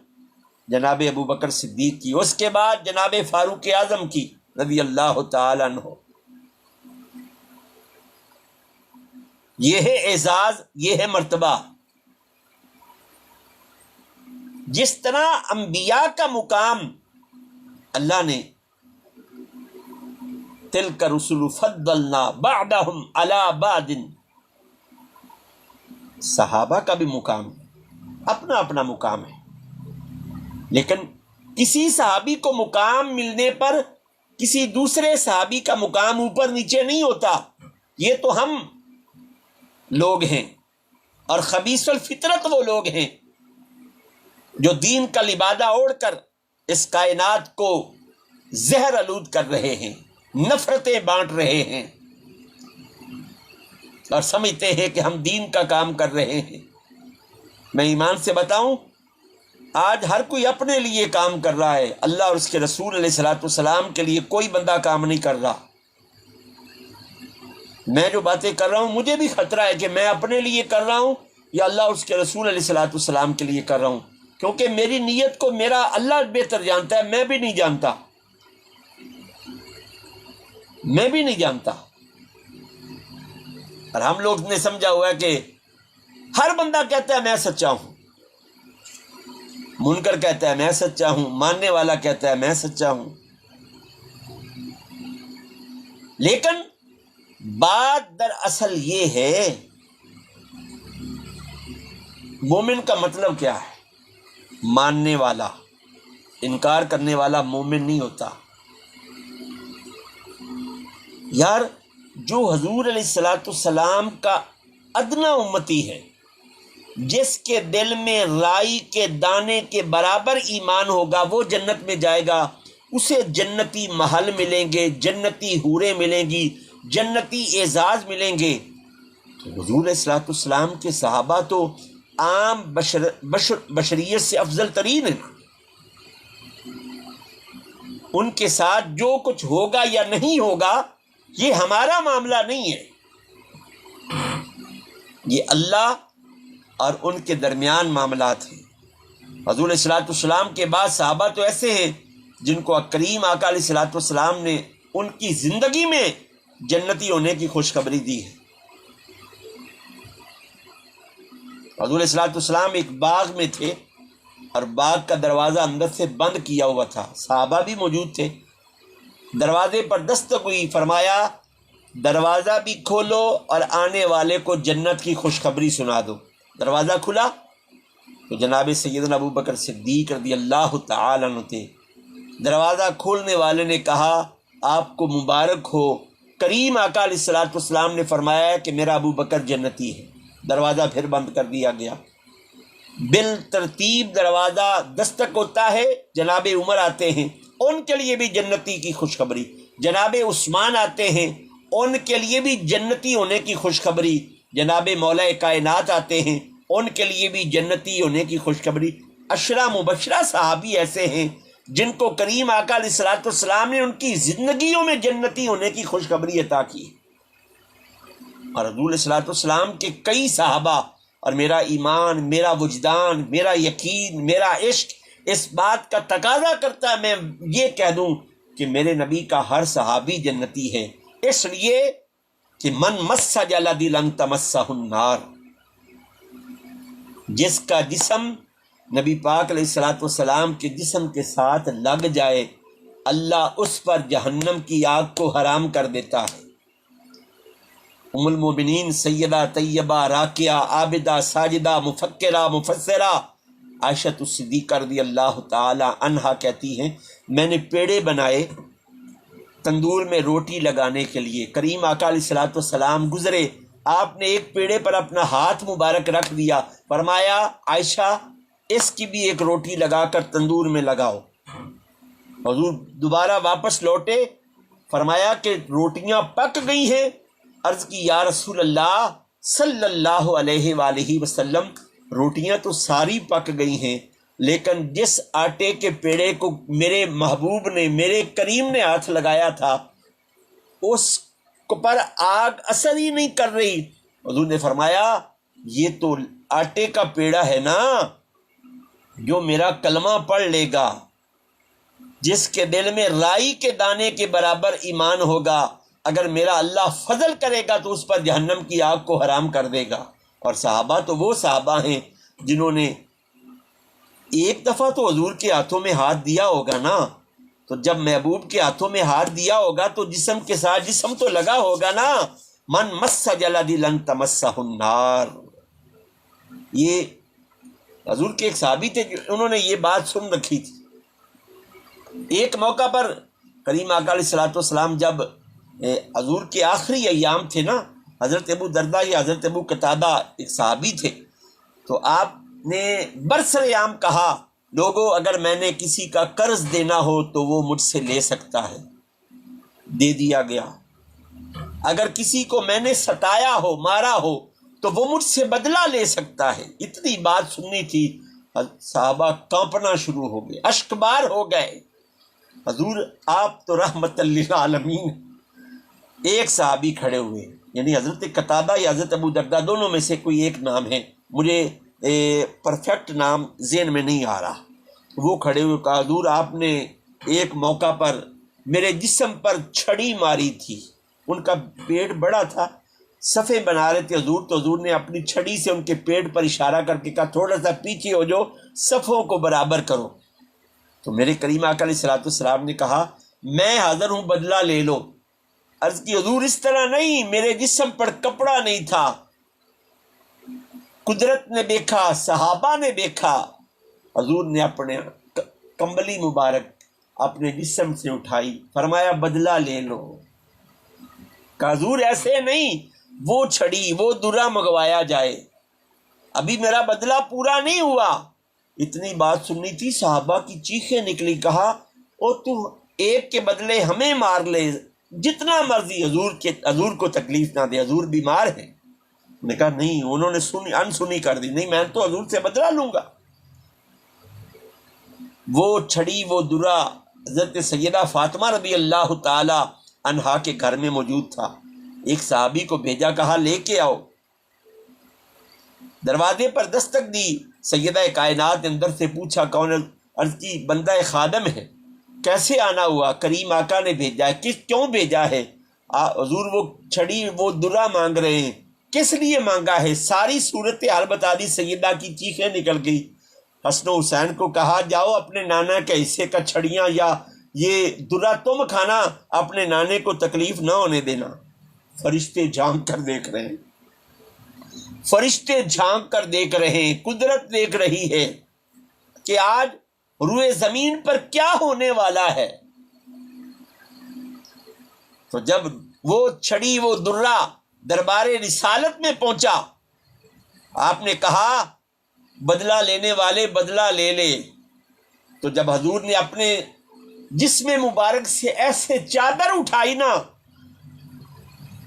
جناب ابو بکر صدیق کی، اس کے بعد جناب فاروق اعظم کی رضی اللہ تعالیٰ عنہ. یہ ہے اعزاز، یہ ہے مرتبہ. جس طرح انبیاء کا مقام اللہ نے تلک رسل فضلنا بعدهم علی بعد، صحابہ کا بھی مقام ہے، اپنا اپنا مقام ہے. لیکن کسی صحابی کو مقام ملنے پر کسی دوسرے صحابی کا مقام اوپر نیچے نہیں ہوتا. یہ تو ہم لوگ ہیں، اور خبیث الفطرت وہ لوگ ہیں جو دین کا لبادہ اوڑھ کر اس کائنات کو زہر آلود کر رہے ہیں، نفرتیں بانٹ رہے ہیں اور سمجھتے ہیں کہ ہم دین کا کام کر رہے ہیں. میں ایمان سے بتاؤں، آج ہر کوئی اپنے لیے کام کر رہا ہے، اللہ اور اس کے رسول علیہ الصلوۃ والسلام کے لیے کوئی بندہ کام نہیں کر رہا. میں جو باتیں کر رہا ہوں مجھے بھی خطرہ ہے کہ میں اپنے لیے کر رہا ہوں یا اللہ اور اس کے رسول علیہ الصلوۃ والسلام کے لیے کر رہا ہوں، کیونکہ میری نیت کو میرا اللہ بہتر جانتا ہے، میں بھی نہیں جانتا، میں بھی نہیں جانتا. اور ہم لوگ نے سمجھا ہوا ہے کہ ہر بندہ کہتا ہے میں سچا ہوں، منکر کہتا ہے میں سچا ہوں، ماننے والا کہتا ہے میں سچا ہوں. لیکن بات دراصل یہ ہے مومن کا مطلب کیا ہے؟ ماننے والا، انکار کرنے والا مومن نہیں ہوتا۔ یار جو حضور علیہ الصلوۃ والسلام کا ادنا امتی ہے، جس کے دل میں رائی کے دانے کے برابر ایمان ہوگا، وہ جنت میں جائے گا، اسے جنتی محل ملیں گے، جنتی حوریں ملیں گی، جنتی اعزاز ملیں گے۔ تو حضور علیہ الصلوۃ والسلام کے صحابہ تو عام بشریت سے افضل ترین ہیں۔ ان کے ساتھ جو کچھ ہوگا یا نہیں ہوگا یہ ہمارا معاملہ نہیں ہے، یہ اللہ اور ان کے درمیان معاملات ہیں۔ حضور علیہ الصلوۃ والسلام کے بعد صحابہ تو ایسے ہیں جن کو کریم آقا علیہ الصلوۃ والسلام نے ان کی زندگی میں جنتی ہونے کی خوشخبری دی ہے۔ حضور علیہ الصلوۃ والسلام ایک باغ میں تھے اور باغ کا دروازہ اندر سے بند کیا ہوا تھا، صحابہ بھی موجود تھے۔ دروازے پر دستک ہوئی، فرمایا دروازہ بھی کھولو اور آنے والے کو جنت کی خوشخبری سنا دو۔ دروازہ کھلا تو جناب سیدنا ابو بکر صدیق رضی اللہ تعالی عنہ تھے۔ دروازہ کھولنے والے نے کہا آپ کو مبارک ہو، کریم آقا علیہ الصلوۃ والسلام نے فرمایا کہ میرا ابو بکر جنتی ہے۔ دروازہ پھر بند کر دیا گیا۔ بالترتیب دروازہ دستک ہوتا ہے، جناب عمر آتے ہیں، ان کے لیے بھی جنتی کی خوشخبری، جناب عثمان آتے ہیں، ان کے لیے بھی جنتی ہونے کی خوشخبری، جناب مولا کائنات آتے ہیں، ان کے لیے بھی جنتی ہونے کی خوشخبری۔ عشرہ مبشرہ صحابی ایسے ہیں جن کو کریم آقا علیہ الصلوۃ والسلام نے ان کی زندگیوں میں جنتی ہونے کی خوشخبری عطا کی۔ اور حضور علیہ الصلوۃ والسلام کے کئی صحابہ، اور میرا ایمان، میرا وجدان، میرا یقین، میرا عشق اس بات کا تقاضا کرتا ہے میں یہ کہہ دوں کہ میرے نبی کا ہر صحابی جنتی ہے، اس لیے کہ من مس جلد لن تمسہ النار، جس کا جسم نبی پاک علیہ الصلوۃ والسلام کے جسم کے ساتھ لگ جائے اللہ اس پر جہنم کی آگ کو حرام کر دیتا ہے۔ ام المومنین سیدہ طیبہ راکعہ عابدہ ساجدہ مفکرہ مفسرہ عائشہ الصدیقہ رضی اللہ تعالی عنہا کہتی ہیں میں نے پیڑے بنائے تندور میں روٹی لگانے کے لیے، کریم آقا علیہ الصلوۃ والسلام گزرے، آپ نے ایک پیڑے پر اپنا ہاتھ مبارک رکھ دیا، فرمایا عائشہ اس کی بھی ایک روٹی لگا کر تندور میں لگاؤ۔ حضور دوبارہ واپس لوٹے، فرمایا کہ روٹیاں پک گئی ہیں۔ عرض کی یا رسول اللہ صلی اللہ علیہ وآلہ وسلم روٹیاں تو ساری پک گئی ہیں، لیکن جس آٹے کے پیڑے کو میرے محبوب نے، میرے کریم نے ہاتھ لگایا تھا اس پر آگ اثر ہی نہیں کر رہی۔ حضور نے فرمایا یہ تو آٹے کا پیڑا ہے نا، جو میرا کلمہ پڑھ لے گا، جس کے دل میں رائی کے دانے کے برابر ایمان ہوگا، اگر میرا اللہ فضل کرے گا تو اس پر جہنم کی آگ کو حرام کر دے گا۔ اور صحابہ تو وہ صحابہ ہیں جنہوں نے ایک دفعہ تو حضور کے ہاتھوں میں ہاتھ دیا ہوگا نا، تو جب محبوب کے ہاتھوں میں ہاتھ دیا ہوگا تو جسم کے ساتھ جسم تو لگا ہوگا نا۔ من مس جلد لن تمسہ النار، یہ حضور کے ایک صحابی تھے انہوں نے یہ بات سن رکھی تھی۔ ایک موقع پر کریم آقا علیہ الصلوۃ والسلام جب حضور کے آخری ایام تھے نا، حضرت ابو درداء یا حضرت ابو قتادہ ایک صحابی تھے، تو آپ نے برسر عام کہا لوگوں اگر میں نے کسی کا قرض دینا ہو تو وہ مجھ سے لے سکتا ہے، دے دیا گیا۔ اگر کسی کو میں نے ستایا ہو، مارا ہو تو وہ مجھ سے بدلہ لے سکتا ہے۔ اتنی بات سننی تھی، صحابہ کانپنا شروع ہو گئے، اشک بار ہو گئے۔ حضور آپ تو رحمت للعالمین۔ ایک صحابی کھڑے ہوئے، یعنی حضرت قتادہ یا حضرت ابو درداء دونوں میں سے کوئی ایک نام ہے، مجھے پرفیکٹ نام ذہن میں نہیں آ رہا۔ وہ کھڑے ہوئے کہا حضور آپ نے ایک موقع پر میرے جسم پر چھڑی ماری تھی، ان کا پیٹ بڑا تھا، صفے بنا رہے تھے حضور، تو حضور نے اپنی چھڑی سے ان کے پیٹ پر اشارہ کر کے کہا تھوڑا سا پیچھے ہو جو، صفوں کو برابر کرو۔ تو میرے کریم آقا علیہ الصلوۃ والسلام نے کہا میں حاضر ہوں، بدلہ لے لو۔ عرض کی حضور اس طرح نہیں، میرے جسم پر کپڑا نہیں تھا، قدرت نے دیکھا، صحابہ نے دیکھا، حضور نے اپنے کمبلی مبارک اپنے جسم سے اٹھائی، فرمایا بدلہ لے لو۔ کہ حضور ایسے نہیں، وہ چھڑی وہ درہ منگوایا جائے، ابھی میرا بدلہ پورا نہیں ہوا۔ اتنی بات سننی تھی، صحابہ کی چیخیں نکلی، کہا او تو ایک کے بدلے ہمیں مار لے، جتنا مرضی، حضور کو تکلیف نہ دے، حضور بیمار ہیں۔ نے کہا نہیں، انہوں نے انسنی کر دی، نہیں میں تو حضور سے بدلہ لوں گا۔ وہ چھڑی وہ درہ حضرت سیدہ فاطمہ رضی اللہ تعالی عنہا کے گھر میں موجود تھا۔ ایک صحابی کو بھیجا، کہا لے کے آؤ۔ دروازے پر دستک دی، سیدہ کائنات اندر سے پوچھا کون؟ عرض کی بندہ خادم ہے۔ کیسے آنا ہوا؟ کریم آقا نے بھیجا ہے۔ کیوں بھیجا ہے؟ حضور وہ چھڑی وہ درہ مانگ رہے ہیں، کس لیے مانگا ہے؟ ساری صورتحال بتا دی، سیدہ کی چیخیں نکل گئی۔ حسن و حسین کو کہا جاؤ اپنے نانا کے حصے کا چھڑیاں یا یہ درہ تم کھانا، اپنے نانے کو تکلیف نہ ہونے دینا۔ فرشتے جھانک کر دیکھ رہے ہیں، فرشتے جھانک کر دیکھ رہے ہیں، قدرت دیکھ رہی ہے کہ آج روئے زمین پر کیا ہونے والا ہے۔ تو جب وہ چھڑی وہ درہ دربار رسالت میں پہنچا، آپ نے کہا بدلہ لینے والے بدلہ لے لے۔ تو جب حضور نے اپنے جسم مبارک سے ایسے چادر اٹھائی نا،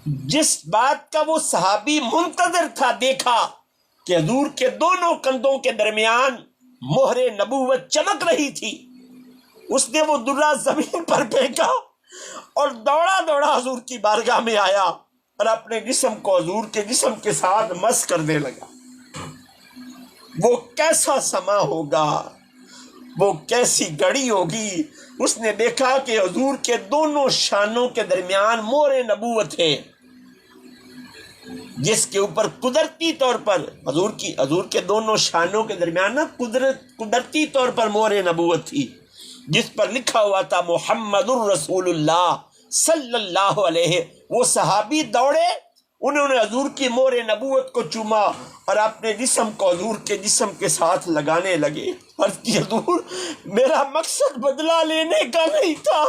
جس بات کا وہ صحابی منتظر تھا، دیکھا کہ حضور کے دونوں کندھوں کے درمیان مہر نبوت چمک رہی تھی، اس نے وہ درہ زمین پر پھینکا اور دوڑا دوڑا حضور کی بارگاہ میں آیا اور اپنے جسم کو حضور کے جسم کے ساتھ مس کرنے لگا۔ وہ کیسا سما ہوگا، وہ کیسی گھڑی ہوگی۔ اس نے دیکھا کہ حضور کے دونوں شانوں کے درمیان مہر نبوت ہے، جس کے اوپر قدرتی طور پر حضور کے دونوں شانوں کے درمیان نا قدرتی طور پر مہر نبوت تھی، جس پر لکھا ہوا تھا محمد الرسول اللہ صلی اللہ علیہ۔ وہ صحابی دوڑے، انہوں نے حضور کی مہر نبوت کو چوما اور اپنے جسم کو حضور کے جسم کے ساتھ لگانے لگے۔ عرض کی حضور میرا مقصد بدلہ لینے کا نہیں تھا،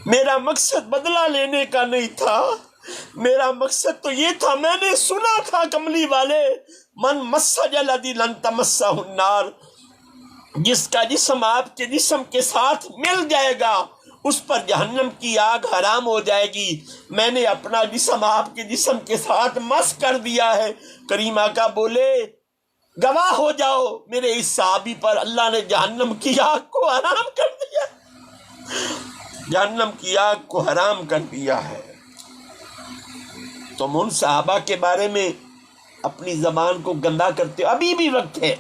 میرا مقصد بدلہ لینے کا نہیں تھا، میرا مقصد تو یہ تھا، میں نے سنا تھا کملی والے من مس جلدی لن تمسہ النار، جس کا جسم آپ کے جسم کے ساتھ مل جائے گا اس پر جہنم کی آگ حرام ہو جائے گی۔ میں نے اپنا جسم آپ کے جسم کے ساتھ مس کر دیا ہے۔ کریم آقا بولے گواہ ہو جاؤ، میرے اس صحابی پر اللہ نے جہنم کی آگ کو حرام کر دیا، جہنم کی آگ کو حرام کر دیا ہے۔ تم ان صحابہ کے بارے میں اپنی زبان کو گندا کرتے ہو، ابھی بھی وقت ہے،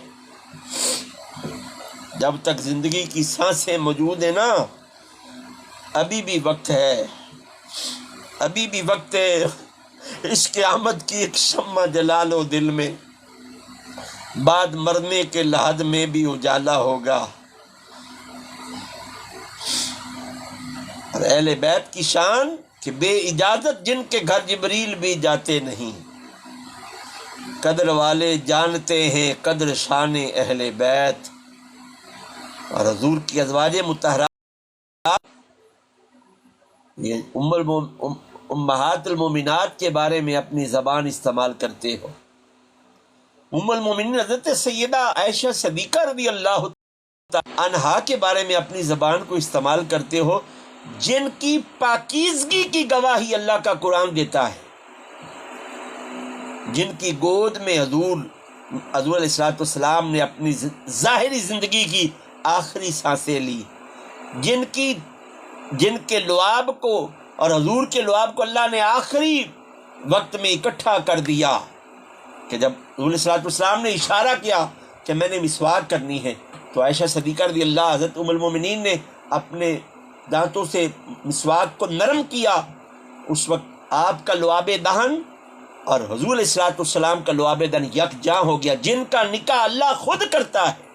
جب تک زندگی کی سانسیں موجود ہیں نا، ابھی بھی وقت ہے، ابھی بھی وقت ہے۔ عشق احمد کی ایک شمع جلا لو دل میں، بعد مرنے کے لحد میں بھی اجالا ہوگا۔ اور اہل بیت کی شان کہ بے اجازت جن کے گھر جبریل بھی جاتے نہیں، قدر والے جانتے ہیں قدر شان اہل بیت۔ اور حضور کی ازواج مطہرات یہ امہات المومنات کے بارے میں اپنی زبان استعمال کرتے ہو۔ ام المومنین حضرت سیدہ عائشہ صدیقہ رضی اللہ عنہا کے بارے میں اپنی زبان کو استعمال کرتے ہو، جن کی پاکیزگی کی گواہی اللہ کا قرآن دیتا ہے، جن کی گود میں حضور علیہ السلام نے اپنی ظاہری زندگی کی آخری سانسیں لی، جن کے لعاب کو اور حضور کے لعاب کو اللہ نے آخری وقت میں اکٹھا کر دیا کہ جب حضور علیہ السلام نے اشارہ کیا کہ میں نے مسواک کرنی ہے تو عائشہ صدیقہ رضی اللہ حضرت ام المومنین نے اپنے دانتوں سے مسواک کو نرم کیا۔ اس وقت آپ کا لعاب دہن اور حضور علیہ السلام کا لعاب دہن یکجاں ہو گیا، جن کا نکاح اللہ خود کرتا ہے۔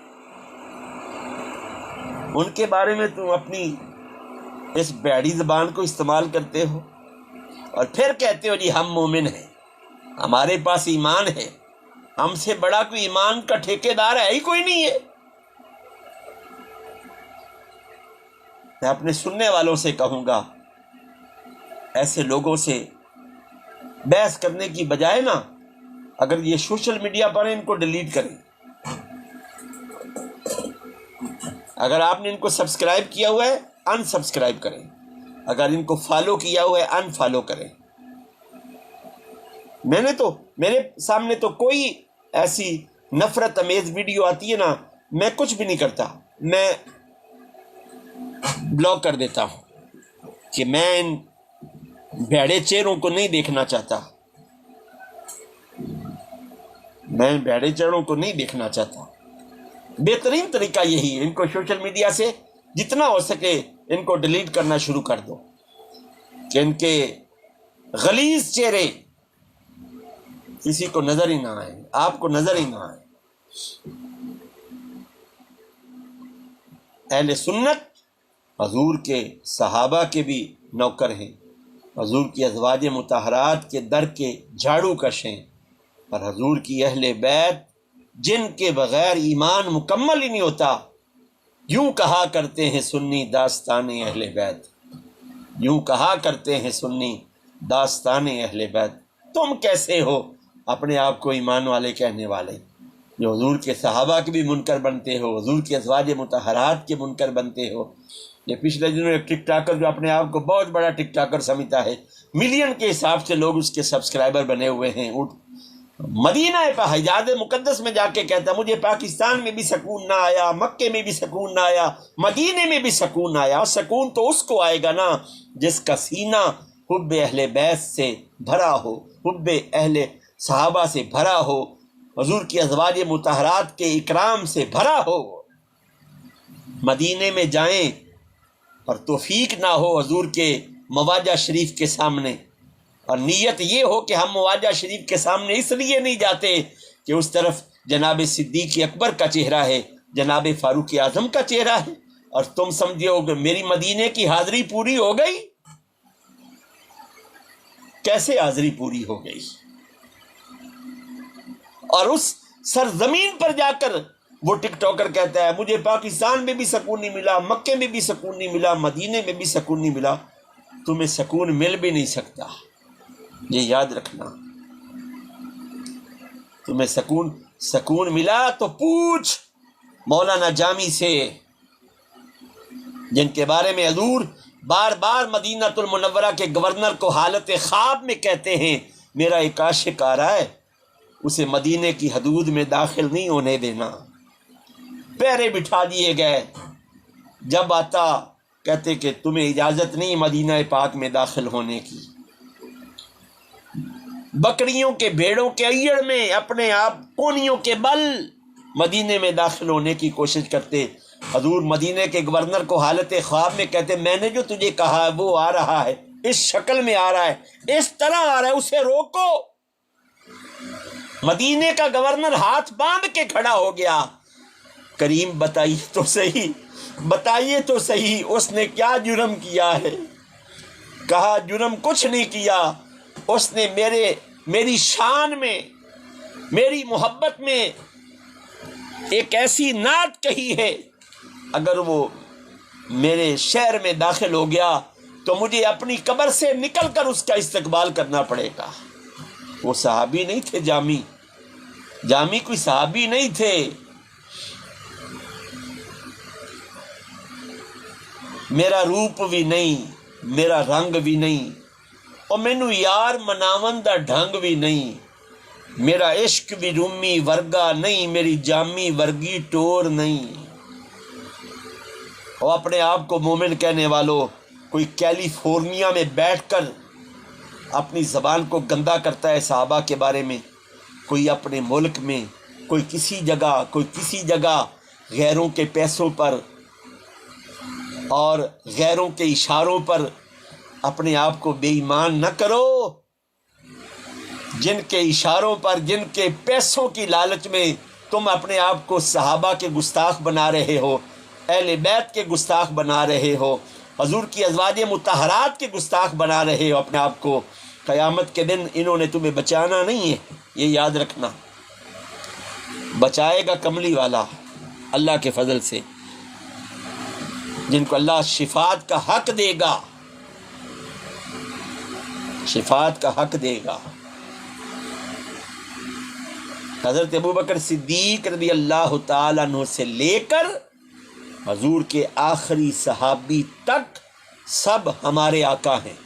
ان کے بارے میں تم اپنی اس بیڑی زبان کو استعمال کرتے ہو اور پھر کہتے ہو جی ہم مومن ہیں، ہمارے پاس ایمان ہے، ہم سے بڑا کوئی ایمان کا ٹھیکیدار ہے ہی کوئی نہیں ہے۔ میں اپنے سننے والوں سے کہوں گا، ایسے لوگوں سے بحث کرنے کی بجائے نا، اگر یہ سوشل میڈیا پر ہیں ان کو ڈیلیٹ کریں، اگر آپ نے ان کو سبسکرائب کیا ہوا ہے ان سبسکرائب کریں، اگر ان کو فالو کیا ہوا ہے ان فالو کریں۔ میرے سامنے تو کوئی ایسی نفرت امیز ویڈیو آتی ہے نا، میں کچھ بھی نہیں کرتا، میں بلاک کر دیتا ہوں کہ میں ان بھیڑے چہروں کو نہیں دیکھنا چاہتا، میں بھیڑے چہروں کو نہیں دیکھنا چاہتا۔ بہترین طریقہ یہی ہے، ان کو سوشل میڈیا سے جتنا ہو سکے ان کو ڈیلیٹ کرنا شروع کر دو کہ ان کے غلیظ چہرے کسی کو نظر ہی نہ آئے، آپ کو نظر ہی نہ آئے۔ اہل سنت حضور کے صحابہ کے بھی نوکر ہیں، حضور کی ازواج مطہرات کے در کے جھاڑو کش ہیں، اور حضور کی اہل بیت جن کے بغیر ایمان مکمل ہی نہیں ہوتا۔ یوں کہا کرتے ہیں سنی داستان اہل بیت، یوں کہا کرتے ہیں سنی داستان اہل بیت۔ تم کیسے ہو اپنے آپ کو ایمان والے کہنے والے، جو حضور کے صحابہ کے بھی منکر بنتے ہو، حضور کے ازواج مطہرات کے منکر بنتے ہو۔ یہ پچھلے دنوں ایک ٹک ٹاکر جو اپنے آپ کو بہت بڑا ٹک ٹاکر سمجھتا ہے، ملین کے حساب سے لوگ اس کے سبسکرائبر بنے ہوئے ہیں، مدینہ پہ حجاز مقدس میں جا کے کہتا مجھے پاکستان میں بھی سکون نہ آیا، مکے میں بھی سکون نہ آیا، مدینے میں بھی سکون نہ آیا۔ اور سکون تو اس کو آئے گا نا جس کا سینہ حب اہل بیت سے بھرا ہو، حب اہل صحابہ سے بھرا ہو، حضور کی ازواج مطہرات کے اکرام سے بھرا ہو۔ مدینے میں جائیں اور توفیق نہ ہو حضور کے مواجہ شریف کے سامنے، اور نیت یہ ہو کہ ہم مواجہ شریف کے سامنے اس لیے نہیں جاتے کہ اس طرف جناب صدیق اکبر کا چہرہ ہے، جناب فاروق اعظم کا چہرہ ہے، اور تم سمجھے ہو کہ میری مدینے کی حاضری پوری ہو گئی۔ کیسے حاضری پوری ہو گئی؟ اور اس سرزمین پر جا کر وہ ٹک ٹاکر کہتا ہے مجھے پاکستان میں بھی سکون نہیں ملا، مکے میں بھی سکون نہیں ملا، مدینے میں بھی سکون نہیں ملا۔ تمہیں سکون مل بھی نہیں سکتا، یہ یاد رکھنا۔ تمہیں سکون ملا تو پوچھ مولانا جامی سے، جن کے بارے میں حضور بار بار مدینہ المنورہ کے گورنر کو حالت خواب میں کہتے ہیں میرا ایک عاشق آ رہا ہے، اسے مدینے کی حدود میں داخل نہیں ہونے دینا۔ پیرے بٹھا دیے گئے، جب آتا کہتے کہ تمہیں اجازت نہیں مدینہ پاک میں داخل ہونے کی۔ بکریوں کے بھیڑوں کے ایڑ میں اپنے آپ کونیوں کے بل مدینے میں داخل ہونے کی کوشش کرتے۔ حضور مدینے کے گورنر کو حالت خواب میں کہتے میں نے جو تجھے کہا ہے وہ آ رہا ہے، اس شکل میں آ رہا ہے، اس طرح آ رہا ہے، اسے روکو۔ مدینے کا گورنر ہاتھ باندھ کے کھڑا ہو گیا، کریم بتائیے تو صحیح، بتائیے تو صحیح اس نے کیا جرم کیا ہے؟ کہا جرم کچھ نہیں کیا، اس نے میری شان میں، میری محبت میں ایک ایسی نعت کہی ہے، اگر وہ میرے شہر میں داخل ہو گیا تو مجھے اپنی قبر سے نکل کر اس کا استقبال کرنا پڑے گا۔ وہ صحابی نہیں تھے، جامی کوئی صحابی نہیں تھے۔ میرا روپ بھی نہیں، میرا رنگ بھی نہیں، اور مینو یار مناون دا ڈھنگ بھی نہیں، میرا عشق بھی رومی ورگا نہیں، میری جامی ورگی ٹور نہیں۔ اور اپنے آپ کو مومن کہنے والوں، کوئی کیلیفورنیا میں بیٹھ کر اپنی زبان کو گندا کرتا ہے صحابہ کے بارے میں، کوئی اپنے ملک میں، کوئی کسی جگہ غیروں کے پیسوں پر اور غیروں کے اشاروں پر اپنے آپ کو بے ایمان نہ کرو۔ جن کے اشاروں پر، جن کے پیسوں کی لالچ میں تم اپنے آپ کو صحابہ کے گستاخ بنا رہے ہو، اہل بیت کے گستاخ بنا رہے ہو، حضور کی ازواج مطہرات کے گستاخ بنا رہے ہو اپنے آپ کو، قیامت کے دن انہوں نے تمہیں بچانا نہیں ہے، یہ یاد رکھنا۔ بچائے گا کملی والا اللہ کے فضل سے۔ جن کو اللہ شفاعت کا حق دے گا، شفاعت کا حق دے گا۔ حضرت ابوبکر صدیق رضی اللہ تعالیٰ عنہ سے لے کر حضور کے آخری صحابی تک سب ہمارے آقا ہیں۔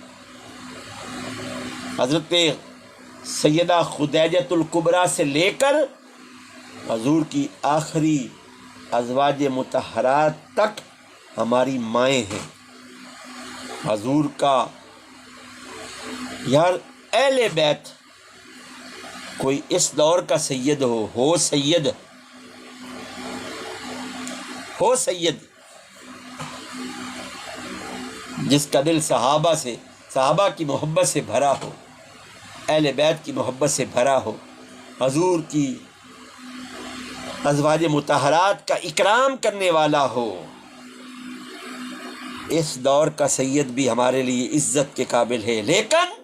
حضرت سیدہ خدیجۃ الکبریٰ سے لے کر حضور کی آخری ازواج مطہرات تک ہماری مائیں ہیں۔ حضور کا یار اہل بیت کوئی اس دور کا سید ہو سید، ہو سید، جس کا دل صحابہ کی محبت سے بھرا ہو، اہل بیت کی محبت سے بھرا ہو، حضور کی ازواج مطہرات کا اکرام کرنے والا ہو، اس دور کا سید بھی ہمارے لیے عزت کے قابل ہے۔ لیکن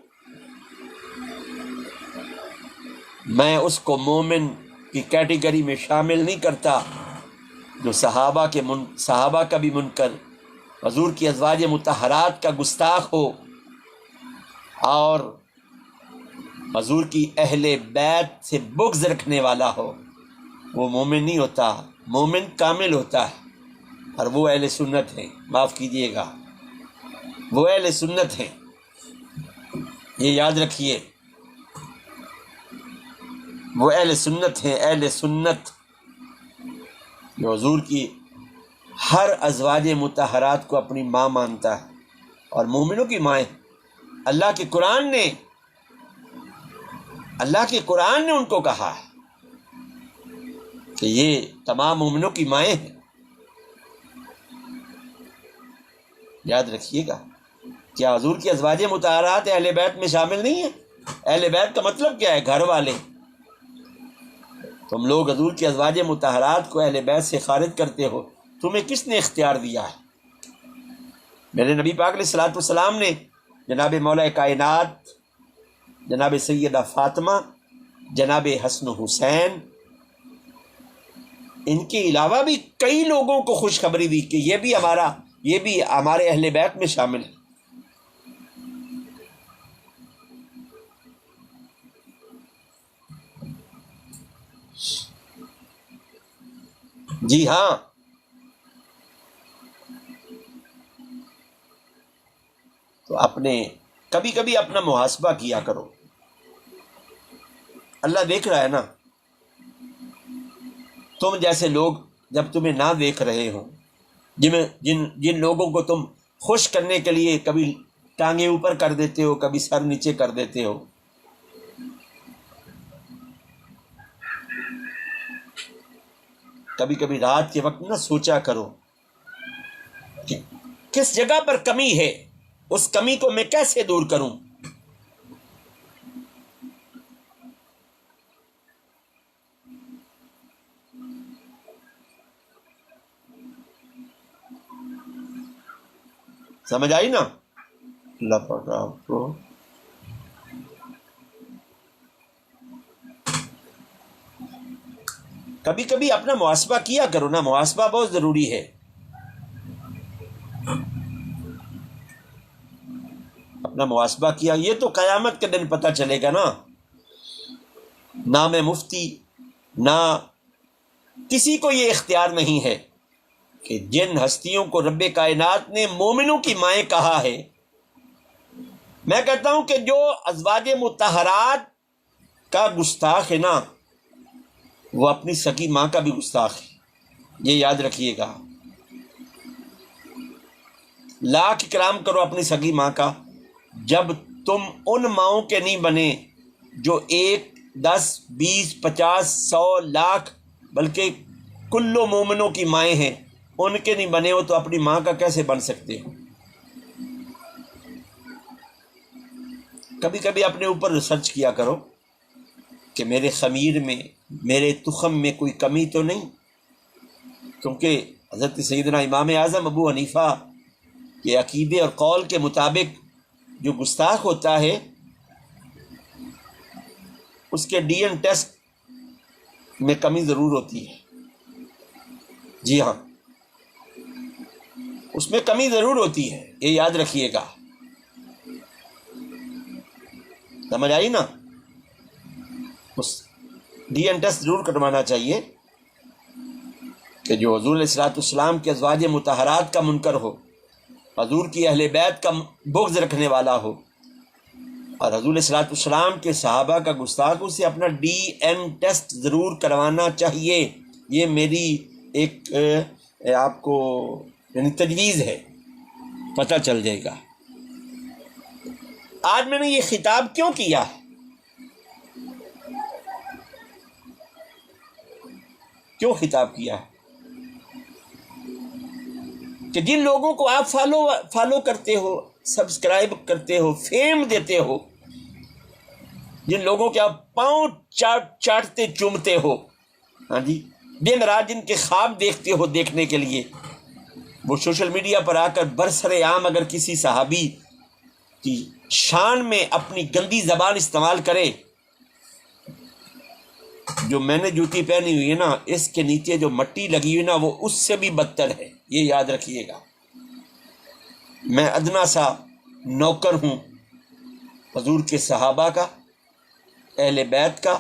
میں اس کو مومن کی کیٹیگری میں شامل نہیں کرتا جو صحابہ کا بھی منکر، حضور کی ازواج مطہرات کا گستاخ ہو اور حضور کی اہل بیت سے بغض رکھنے والا ہو۔ وہ مومن نہیں ہوتا، مومن کامل ہوتا ہے، اور وہ اہل سنت ہیں، معاف کیجیے گا، وہ اہل سنت ہیں، یہ یاد رکھیے، وہ اہل سنت ہیں، اہل سنت جو حضور کی ہر ازواج مطہرات کو اپنی ماں مانتا ہے اور مومنوں کی مائیں۔ اللہ کے قرآن نے ان کو کہا ہے کہ یہ تمام مومنوں کی مائیں ہیں۔ یاد رکھیے گا، کیا حضور کی ازواج مطہرات اہل بیت میں شامل نہیں ہیں؟ اہل بیت کا مطلب کیا ہے؟ گھر والے۔ تم لوگ حضور کی ازواج مطہرات کو اہل بیت سے خارج کرتے ہو، تمہیں کس نے اختیار دیا ہے؟ میرے نبی پاک علیہ الصلوۃ والسلام نے جناب مولا کائنات، جناب سیدہ فاطمہ، جناب حسن و حسین، ان کے علاوہ بھی کئی لوگوں کو خوشخبری دی کہ یہ بھی ہمارے اہل بیت میں شامل ہے۔ جی ہاں، تو کبھی کبھی اپنا محاسبہ کیا کرو، اللہ دیکھ رہا ہے نا۔ تم جیسے لوگ جب تمہیں نہ دیکھ رہے ہوں، جن لوگوں کو تم خوش کرنے کے لیے کبھی ٹانگیں اوپر کر دیتے ہو، کبھی سر نیچے کر دیتے ہو، کبھی کبھی رات کے وقت نہ سوچا کرو کہ کس جگہ پر کمی ہے، اس کمی کو میں کیسے دور کروں۔ سمجھ آئی نا؟ اللہ پاک آپ کو کبھی کبھی اپنا محاسبہ کیا کرو نا، محاسبہ بہت ضروری ہے۔ اپنا محاسبہ کیا، یہ تو قیامت کے دن پتہ چلے گا نا۔ نہ میں مفتی، نہ کسی کو یہ اختیار نہیں ہے کہ جن ہستیوں کو رب کائنات نے مومنوں کی مائیں کہا ہے، میں کہتا ہوں کہ جو ازواج مطہرات کا گستاخ ہے نا، وہ اپنی سکی ماں کا بھی گستاخ ہے، یہ یاد رکھیے گا۔ لاکھ اکرام کرو اپنی سکی ماں کا، جب تم ان ماؤں کے نہیں بنے جو 1، 10، 20، 50، 100، لاکھ بلکہ کلو مومنوں کی مائیں ہیں، ان کے نہیں بنے ہو تو اپنی ماں کا کیسے بن سکتے ہو؟ کبھی کبھی اپنے اوپر ریسرچ کیا کرو کہ میرے خمیر میں، میرے تخم میں کوئی کمی تو نہیں، کیونکہ حضرت سیدنا امام اعظم ابو حنیفہ کے عقیدے اور قول کے مطابق جو گستاخ ہوتا ہے اس کے ڈی این ٹیسٹ میں کمی ضرور ہوتی ہے۔ جی ہاں، اس میں کمی ضرور ہوتی ہے، یہ یاد رکھیے گا، سمجھ آئی نا؟ اس ڈی این ٹیسٹ ضرور کروانا چاہیے کہ جو حضور علیہ الصلوۃ والسلام کے ازواج مطہرات کا منکر ہو، حضور کی اہل بیت کا بغض رکھنے والا ہو، اور حضور علیہ الصلوۃ والسلام کے صحابہ کا گستاخ، اسے اپنا ڈی این ٹیسٹ ضرور کروانا چاہیے۔ یہ میری ایک آپ کو یعنی تجویز ہے، پتہ چل جائے گا۔ آج میں نے یہ خطاب کیوں کیا ہے؟ کیوں خطاب کیا ہے؟ کہ جن لوگوں کو آپ فالو کرتے ہو، سبسکرائب کرتے ہو، فیم دیتے ہو، جن لوگوں کے آپ پاؤں چاٹتے چومتے ہو، ہاں جی، دن رات جن کے خواب دیکھتے ہو دیکھنے کے لیے، وہ سوشل میڈیا پر آ کر برسر عام اگر کسی صحابی کی شان میں اپنی گندی زبان استعمال کرے، جو میں نے جوتی پہنی ہوئی ہے نا، اس کے نیچے جو مٹی لگی ہوئی نا، وہ اس سے بھی بدتر ہے، یہ یاد رکھیے گا۔ میں ادنا سا نوکر ہوں حضور کے صحابہ کا، اہل بیت کا،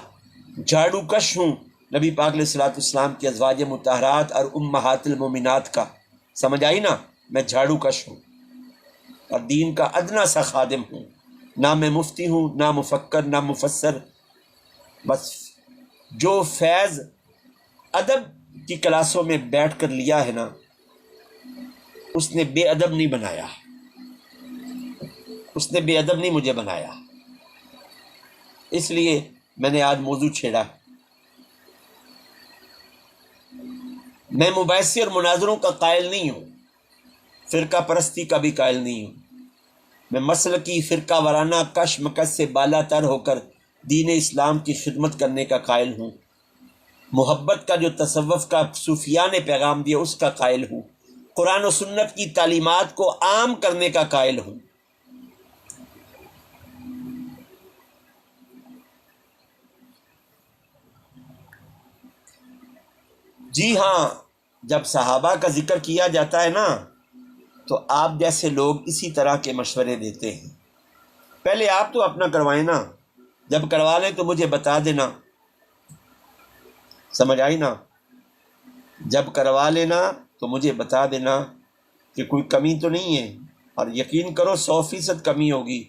جھاڑو کش ہوں نبی پاک علیہ الصلوۃ والسلام کی ازواج مطہرات اور امہات المومنات کا، سمجھ آئی نا؟ میں جھاڑو کش ہوں اور دین کا ادنا سا خادم ہوں، نہ میں مفتی ہوں، نہ مفکر، نہ مفسر، بس جو فیض ادب کی کلاسوں میں بیٹھ کر لیا ہے نا، اس نے بے ادب نہیں بنایا، اس نے بے ادب نہیں مجھے بنایا، اس لیے میں نے آج موضوع چھیڑا۔ میں مباحثے اور مناظروں کا قائل نہیں ہوں، فرقہ پرستی کا بھی قائل نہیں ہوں، میں مسلکی فرقہ وارانہ کش مکش سے بالا تر ہو کر دین اسلام کی خدمت کرنے کا قائل ہوں، محبت کا جو تصوف کا صوفیاء نے پیغام دیا اس کا قائل ہوں، قرآن و سنت کی تعلیمات کو عام کرنے کا قائل ہوں۔ جی ہاں، جب صحابہ کا ذکر کیا جاتا ہے نا، تو آپ جیسے لوگ اسی طرح کے مشورے دیتے ہیں۔ پہلے آپ تو اپنا کروائیں نا، جب کروا لیں تو مجھے بتا دینا، سمجھ آئی نا؟ جب کروا لینا تو مجھے بتا دینا کہ کوئی کمی تو نہیں ہے، اور یقین کرو 100% کمی ہوگی۔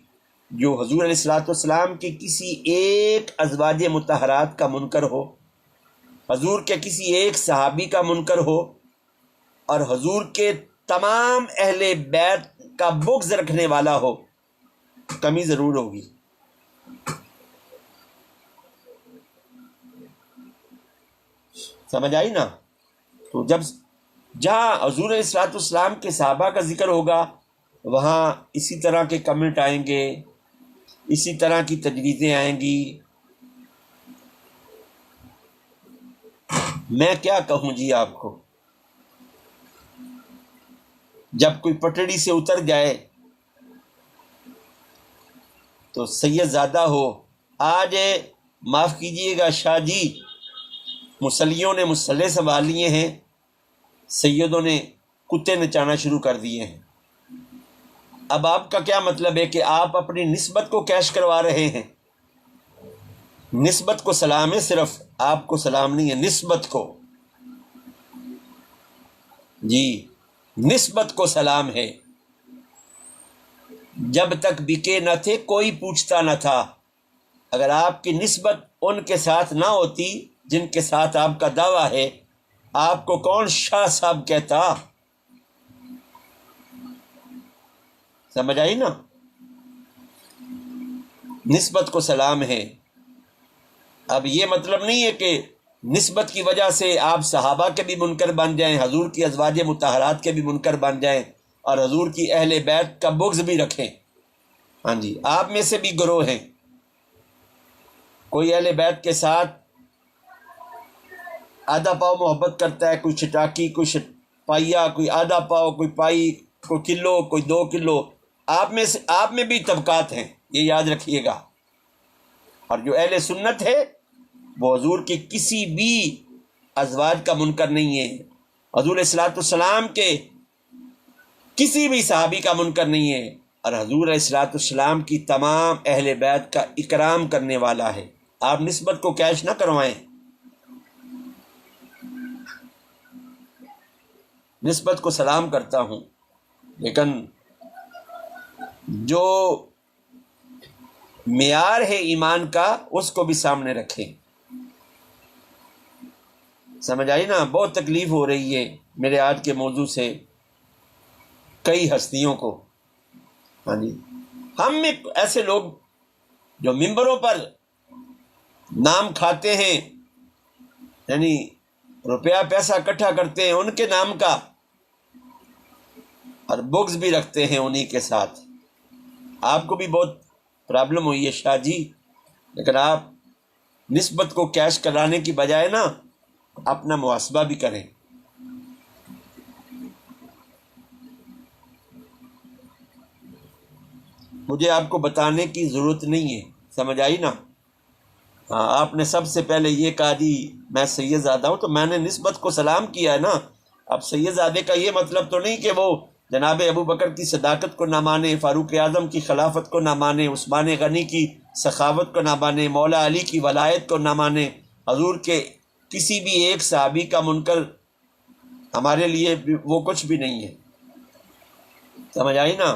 جو حضور علیہ الصلوۃ والسلام کے کسی ایک ازواج مطہرات کا منکر ہو، حضور کے کسی ایک صحابی کا منکر ہو، اور حضور کے تمام اہل بیت کا بغض رکھنے والا ہو، کمی ضرور ہوگی۔ سمجھ آئی نا؟ تو جہاں حضور علیہ الصلوۃ والسلام کے صحابہ کا ذکر ہوگا، وہاں اسی طرح کے کمنٹ آئیں گے، اسی طرح کی تجویزیں آئیں گی۔ میں کیا کہوں جی آپ کو؟ جب کوئی پٹڑی سے اتر جائے تو سید زادہ ہو، آج معاف کیجئے گا شاہ جی، مسلیوں نے مسلح سنبھال لیے ہیں، سیدوں نے کتے نچانا شروع کر دیے ہیں۔ اب آپ کا کیا مطلب ہے کہ آپ اپنی نسبت کو کیش کروا رہے ہیں؟ نسبت کو سلام ہے، صرف آپ کو سلام نہیں ہے، نسبت کو، جی نسبت کو سلام ہے۔ جب تک بکے نہ تھے کوئی پوچھتا نہ تھا، اگر آپ کی نسبت ان کے ساتھ نہ ہوتی جن کے ساتھ آپ کا دعویٰ ہے، آپ کو کون شاہ صاحب کہتا؟ سمجھ آئی نا؟ نسبت کو سلام ہے۔ اب یہ مطلب نہیں ہے کہ نسبت کی وجہ سے آپ صحابہ کے بھی منکر بن جائیں، حضور کی ازواج مطہرات کے بھی منکر بن جائیں، اور حضور کی اہل بیت کا بغض بھی رکھیں۔ ہاں جی، آپ میں سے بھی گروہ ہیں، کوئی اہل بیت کے ساتھ آدھا پاؤ محبت کرتا ہے، کوئی چٹاکی، کوئی پائیا، کوئی آدھا پاؤ، کوئی پائی، کوئی کلو، کوئی 2 کلو۔ آپ میں بھی طبقات ہیں، یہ یاد رکھیے گا۔ اور جو اہل سنت ہے وہ حضور کی کسی بھی ازواج کا منکر نہیں ہے، حضور علیہ الصلوۃ والسلام کے کسی بھی صحابی کا منکر نہیں ہے، اور حضور علیہ الصلوۃ والسلام کی تمام اہل بیت کا اکرام کرنے والا ہے۔ آپ نسبت کو کیش نہ کروائیں۔ نسبت کو سلام کرتا ہوں، لیکن جو معیار ہے ایمان کا اس کو بھی سامنے رکھیں۔ سمجھ آئی نا؟ بہت تکلیف ہو رہی ہے میرے آج کے موضوع سے کئی ہستیوں کو۔ ہاں جی، ہم میں ایسے لوگ جو ممبروں پر نام کھاتے ہیں، یعنی روپیہ پیسہ اکٹھا کرتے ہیں ان کے نام کا، اور بغض بھی رکھتے ہیں انہی کے ساتھ۔ آپ کو بھی بہت پرابلم ہوئی ہے شاہ جی، لیکن آپ نسبت کو کیش کرانے کی بجائے نا اپنا محاسبہ بھی کریں۔ مجھے آپ کو بتانے کی ضرورت نہیں ہے، سمجھ آئی نا؟ ہاں، آپ نے سب سے پہلے یہ کہا جی میں سید زادہ ہوں، تو میں نے نسبت کو سلام کیا ہے نا۔ اب سید زادے کا یہ مطلب تو نہیں کہ وہ جناب ابو بکر کی صداقت کو نہ مانے، فاروق اعظم کی خلافت کو نہ مانے، عثمان غنی کی سخاوت کو نہ مانے، مولا علی کی ولایت کو نہ مانے۔ حضور کے کسی بھی ایک صحابی کا منکر ہمارے لیے وہ کچھ بھی نہیں ہے، سمجھ آئی نا؟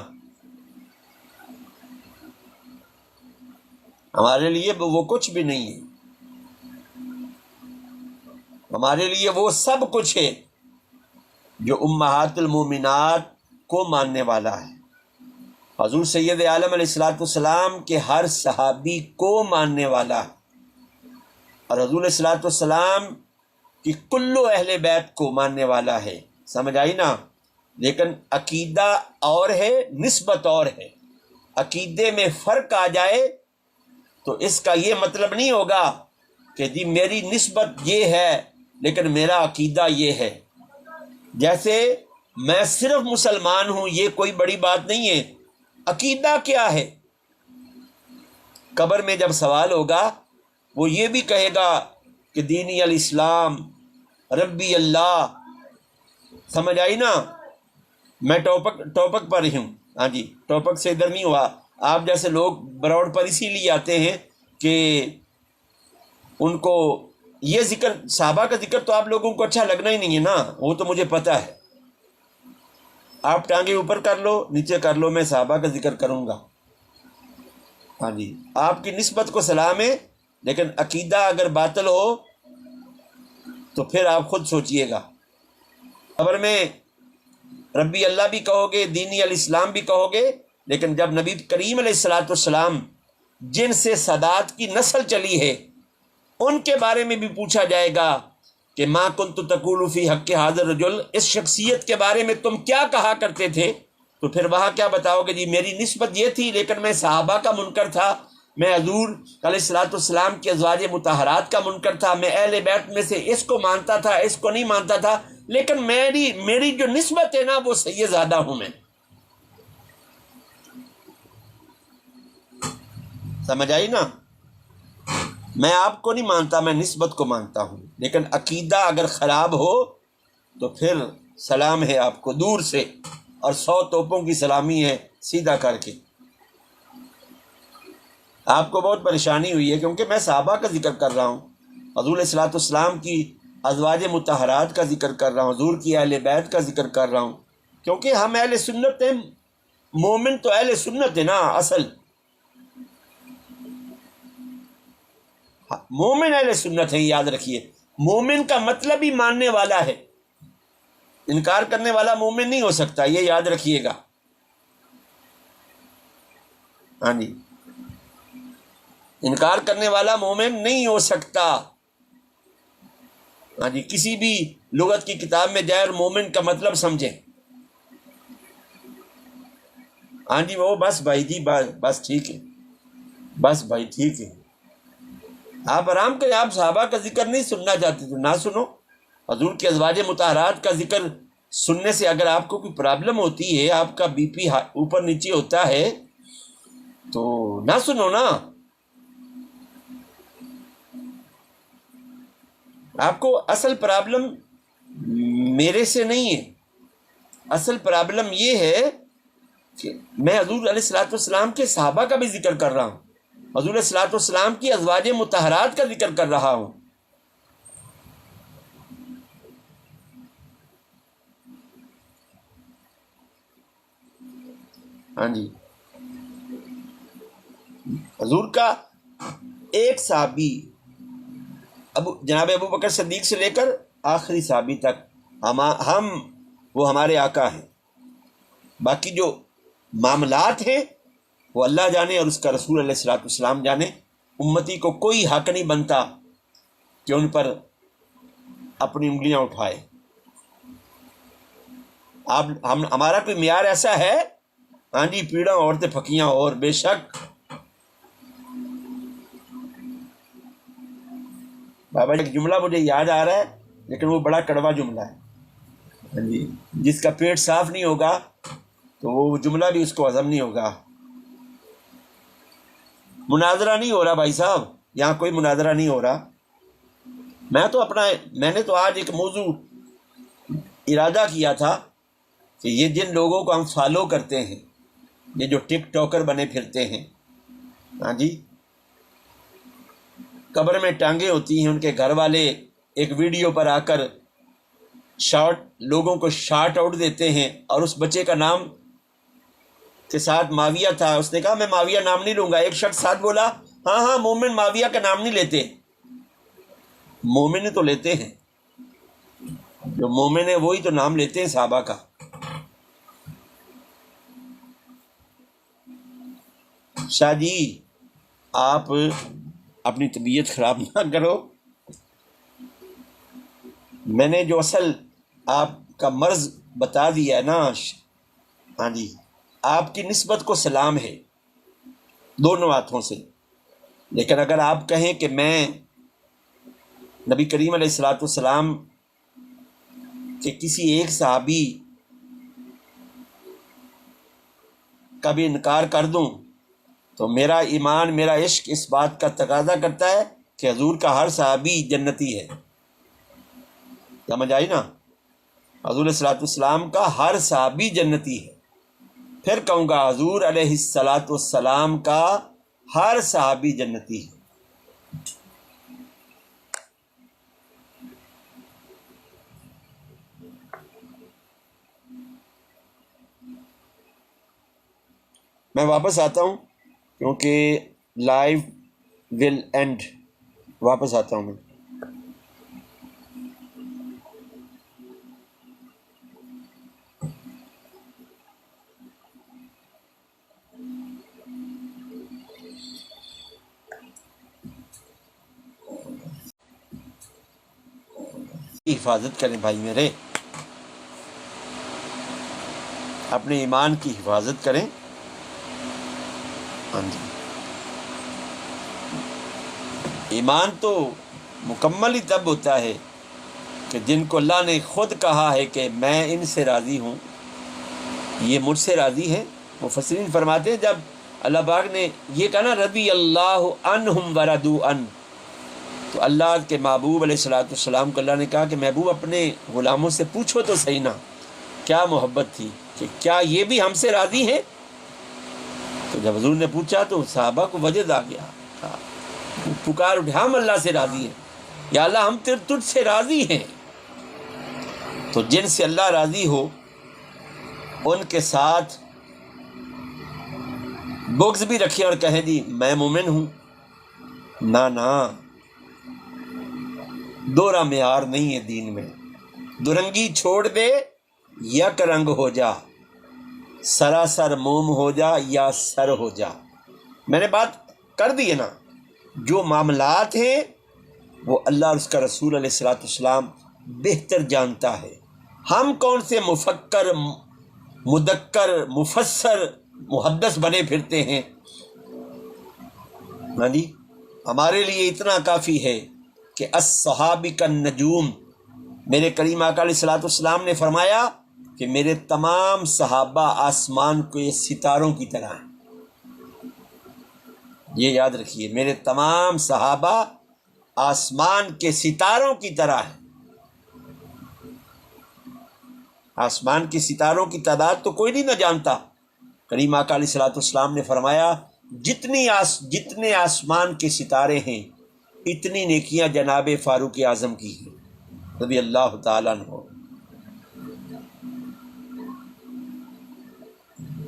ہمارے لیے وہ کچھ بھی نہیں ہے، ہمارے لیے وہ سب کچھ ہے جو امہات المومنات کو ماننے والا ہے۔ حضور سید عالم علیہ الصلوۃ والسلام کے ہر صحابی کو ماننے والا ہے، اور حضور علیہ الصلوۃ والسلام کی کلو اہل بیت کو ماننے والا ہے، سمجھ آئی نا؟ لیکن عقیدہ اور ہے، نسبت اور ہے۔ عقیدے میں فرق آ جائے تو اس کا یہ مطلب نہیں ہوگا کہ جی میری نسبت یہ ہے لیکن میرا عقیدہ یہ ہے۔ جیسے میں صرف مسلمان ہوں یہ کوئی بڑی بات نہیں ہے، عقیدہ کیا ہے؟ قبر میں جب سوال ہوگا وہ یہ بھی کہے گا کہ دینی الاسلام ربی اللہ، سمجھ آئی نا؟ میں ٹاپک پر ہی ہوں، ہاں جی، ٹاپک سے ادھر نہیں ہوا۔ آپ جیسے لوگ بروڈ پر اسی لیے آتے ہیں کہ ان کو یہ ذکر، صحابہ کا ذکر تو آپ لوگوں کو اچھا لگنا ہی نہیں ہے نا، وہ تو مجھے پتہ ہے۔ آپ ٹانگیں اوپر کر لو نیچے کر لو، میں صحابہ کا ذکر کروں گا۔ ہاں جی، آپ کی نسبت کو سلام ہے، لیکن عقیدہ اگر باطل ہو تو پھر آپ خود سوچئے گا۔ قبر میں ربی اللہ بھی کہو گے، دینی الاسلام بھی کہو گے، لیکن جب نبی کریم علیہ الصلوۃ والسلام جن سے سادات کی نسل چلی ہے ان کے بارے میں بھی پوچھا جائے گا کہ ما کنت تقول فی حق ھذا الرجل، اس شخصیت کے بارے میں تم کیا کہا کرتے تھے؟ تو پھر وہاں کیا بتاؤ گے؟ جی میری نسبت یہ تھی لیکن میں صحابہ کا منکر تھا، میں حضور علیہ الصلوۃ والسلام کے ازواج مطہرات کا منکر تھا، میں اہل بیت میں سے اس کو مانتا تھا اس کو نہیں مانتا تھا، لیکن میری جو نسبت ہے نا وہ سید زادہ ہوں میں۔ سمجھ آئی نا؟ میں آپ کو نہیں مانتا، میں نسبت کو مانتا ہوں، لیکن عقیدہ اگر خراب ہو تو پھر سلام ہے آپ کو دور سے، اور 100 توپوں کی سلامی ہے سیدھا کر کے۔ آپ کو بہت پریشانی ہوئی ہے کیونکہ میں صحابہ کا ذکر کر رہا ہوں، حضور علیہ الصلوۃ والسلام کی ازواج مطہرات کا ذکر کر رہا ہوں، حضور کی اہل بیت کا ذکر کر رہا ہوں، کیونکہ ہم اہل سنت ہیں۔ مومن تو اہل سنت ہے نا، اصل مومن اہل سنت ہے، یاد رکھیے۔ مومن کا مطلب ہی ماننے والا ہے، انکار کرنے والا مومن نہیں ہو سکتا، یہ یاد رکھیے گا۔ ہاں جی، انکار کرنے والا مومن نہیں ہو سکتا۔ ہاں جی، کسی بھی لغت کی کتاب میں جائے اور مومن کا مطلب سمجھیں۔ ہاں جی، وہ بس بھائی جی، بس ٹھیک ہے، بس بھائی ٹھیک ہے، آپ آرام کریں۔ آپ صحابہ کا ذکر نہیں سننا چاہتے تو نہ سنو۔ حضور کے ازواج مطہرات کا ذکر سننے سے اگر آپ کو کوئی پرابلم ہوتی ہے، آپ کا بی پی اوپر نیچے ہوتا ہے تو نہ سنو نا۔ آپ کو اصل پرابلم میرے سے نہیں ہے، اصل پرابلم یہ ہے کہ میں حضور علیہ الصلوۃ والسلام کے صحابہ کا بھی ذکر کر رہا ہوں، حضور علیہ الصلوۃ والسلام کی ازواج مطہرات کا ذکر کر رہا ہوں۔ ہاں جی، حضور کا ایک صحابی جناب ابو بکر صدیق سے لے کر آخری صحابی تک ہم وہ ہمارے آقا ہیں۔ باقی جو معاملات ہیں وہ اللہ جانے اور اس کا رسول علیہ الصلوۃ والسلام جانے۔ امتی کو کوئی حق نہیں بنتا کہ ان پر اپنی انگلیاں اٹھائے۔ ہمارا کوئی معیار ایسا ہے؟ ہاں جی، پیڑاں عورتیں پھکیاں، اور بے شک بابا ایک جملہ مجھے یاد آ رہا ہے، لیکن وہ بڑا کڑوا جملہ ہے۔ ہاں جی، جس کا پیٹ صاف نہیں ہوگا تو وہ جملہ بھی اس کو ہضم نہیں ہوگا۔ مناظرہ نہیں ہو رہا بھائی صاحب، یہاں کوئی مناظرہ نہیں ہو رہا۔ میں نے تو آج ایک موضوع ارادہ کیا تھا کہ یہ جن لوگوں کو ہم فالو کرتے ہیں، یہ جو ٹک ٹاکر بنے پھرتے ہیں، ہاں جی، قبر میں ٹانگیں ہوتی ہیں، ان کے گھر والے ایک ویڈیو پر آ کر لوگوں کو شارٹ آؤٹ دیتے ہیں، اور اس بچے کا نام کے ساتھ معاویہ تھا، اس نے کہا میں معاویہ نام نہیں لوں گا۔ ایک شخص ساتھ بولا ہاں مومن معاویہ کا نام نہیں لیتے۔ مومن تو لیتے ہیں، جو مومن ہے وہی تو نام لیتے ہیں صحابہ کا۔ شاہ جی آپ اپنی طبیعت خراب نہ کرو، میں نے جو اصل آپ کا مرض بتا دیا ہے نا، ہاں جی، آپ کی نسبت کو سلام ہے دونوں ہاتھوں سے، لیکن اگر آپ کہیں کہ میں نبی کریم علیہ الصلوۃ والسلام کے کسی ایک صحابی کا بھی انکار کر دوں تو میرا ایمان، میرا عشق اس بات کا تقاضا کرتا ہے کہ حضور کا ہر صحابی جنتی ہے۔ سمجھ آئی نا؟ حضور علیہ الصلوۃ والسلام کا ہر صحابی جنتی ہے۔ پھر کہوں گا حضور علیہ الصلوۃ والسلام کا ہر صحابی جنتی ہے۔ میں واپس آتا ہوں کیونکہ لائیو ول اینڈ، واپس آتا ہوں میں۔ حفاظت کریں بھائی میرے، اپنے ایمان کی حفاظت کریں۔ ہاں جی، ایمان تو مکمل ہی تب ہوتا ہے کہ جن کو اللہ نے خود کہا ہے کہ میں ان سے راضی ہوں، یہ مجھ سے راضی ہیں۔ مفسرین فرماتے ہیں جب اللہ پاک نے یہ کہا نا رضی اللہ عنہم ورضوا عنہ، تو اللہ کے محبوب علیہ الصلوۃ والسلام کو اللہ نے کہا کہ محبوب اپنے غلاموں سے پوچھو تو صحیح نا کیا محبت تھی، کہ کیا یہ بھی ہم سے راضی ہیں؟ تو جب حضور نے پوچھا تو صحابہ کو وجد آ گیا، پکار اٹھے ہم اللہ سے راضی ہیں، یا اللہ ہم تجھ سے راضی ہیں۔ تو جن سے اللہ راضی ہو ان کے ساتھ بغض بھی رکھے اور کہیں جی میں مومن ہوں، نہ دوہرا معیار نہیں ہے دین میں۔ دورنگی چھوڑ دے یک رنگ ہو جا، سراسر موم ہو جا یا سر ہو جا۔ میں نے بات کر دی ہے نا، جو معاملات ہیں وہ اللہ اور اس کا رسول علیہ الصلوۃ والسلام بہتر جانتا ہے۔ ہم کون سے مفکر، مدکر، مفسر، محدث بنے پھرتے ہیں؟ ہاں جی، ہمارے لیے اتنا کافی ہے کہ الصحابہ کالنجوم، میرے کریم آقا علیہ الصلوۃ والسلام نے فرمایا کہ میرے تمام صحابہ آسمان کے ستاروں کی طرح ہیں۔ یہ یاد رکھیے، میرے تمام صحابہ آسمان کے ستاروں کی طرح ہیں۔ آسمان کے ستاروں کی تعداد تو کوئی نہیں نہ جانتا۔ کریم آقا علیہ الصلوۃ والسلام نے فرمایا جتنے آسمان کے ستارے ہیں اتنی نیکیاں جناب فاروق اعظم کی ہیں رضی اللہ تعالیٰ عنہ۔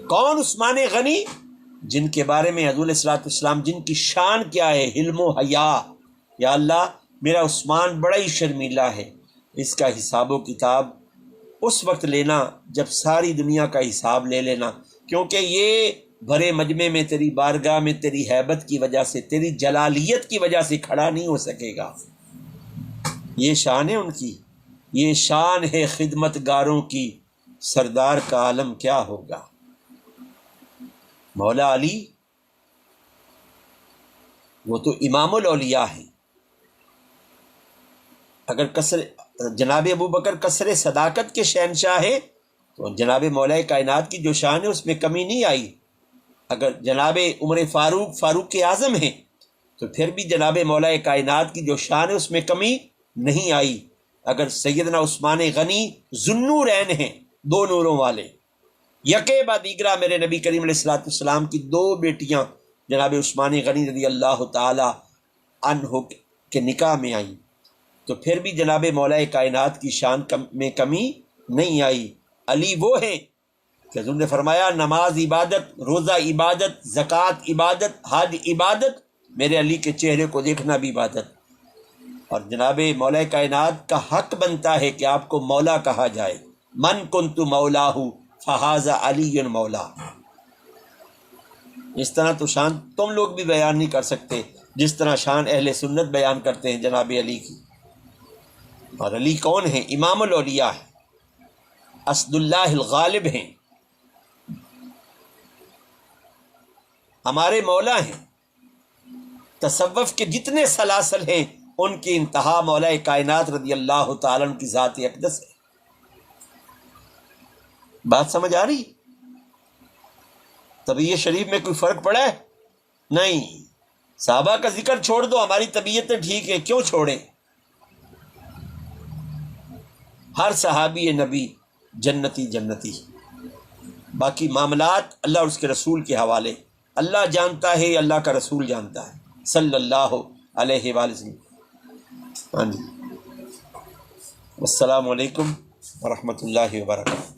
کون عثمان غنی؟ جن کے بارے میں حضور علیہ الصلوۃ والسلام، جن کی شان کیا ہے، حلم و حیا۔ یا اللہ میرا عثمان بڑا ہی شرمیلا ہے، اس کا حساب و کتاب اس وقت لینا جب ساری دنیا کا حساب لے لینا، کیونکہ یہ بھرے مجمع میں تیری بارگاہ میں تیری ہیبت کی وجہ سے، تیری جلالیت کی وجہ سے کھڑا نہیں ہو سکے گا۔ یہ شان ہے ان کی، یہ شان ہے خدمت گاروں کی، سردار کا عالم کیا ہوگا۔ مولا علی وہ تو امام الاولیاء ہیں۔ اگر جناب ابو بکر کثر صداقت کے شہنشاہ ہے تو جناب مولا کائنات کی جو شان ہے اس میں کمی نہیں آئی۔ اگر جناب عمر فاروق اعظم ہیں تو پھر بھی جناب مولا کائنات کی جو شان ہے اس میں کمی نہیں آئی۔ اگر سیدنا عثمان غنی ذوالنورین ہیں، دو نوروں والے، یکے بعد دیگرہ میرے نبی کریم علیہ الصلوۃ والسلام کی دو بیٹیاں جناب عثمان غنی رضی اللہ تعالی عنہ کے نکاح میں آئیں، تو پھر بھی جناب مولا کائنات کی شان میں کمی نہیں آئی۔ علی وہ ہیں کہ حضور نے فرمایا نماز عبادت، روزہ عبادت، زکوٰۃ عبادت، حج عبادت، میرے علی کے چہرے کو دیکھنا بھی عبادت۔ اور جناب مولا کائنات کا حق بنتا ہے کہ آپ کو مولا کہا جائے۔ من کنت مولاہ فہذا علی مولا۔ اس طرح تو شان تم لوگ بھی بیان نہیں کر سکتے جس طرح شان اہل سنت بیان کرتے ہیں جناب علی کی۔ اور علی کون ہیں؟ امام الاولیاء ہیں، اسد اللہ الغالب ہیں، ہمارے مولا ہیں۔ تصوف کے جتنے سلاسل ہیں ان کی انتہا مولا کائنات رضی اللہ تعالیٰ عنہ کی ذات اقدس ہے۔ بات سمجھ آ رہی؟ طبیعت شریف میں کوئی فرق پڑا ہے؟ نہیں۔ صحابہ کا ذکر چھوڑ دو، ہماری طبیعتیں ٹھیک ہیں، کیوں چھوڑیں؟ ہر صحابی نبی جنتی، باقی معاملات اللہ اور اس کے رسول کے حوالے۔ اللہ جانتا ہے، اللہ کا رسول جانتا ہے صلی اللہ علیہ وآلہ وسلم۔ ہاں جی، السلام علیکم ورحمۃ اللہ وبرکاتہ۔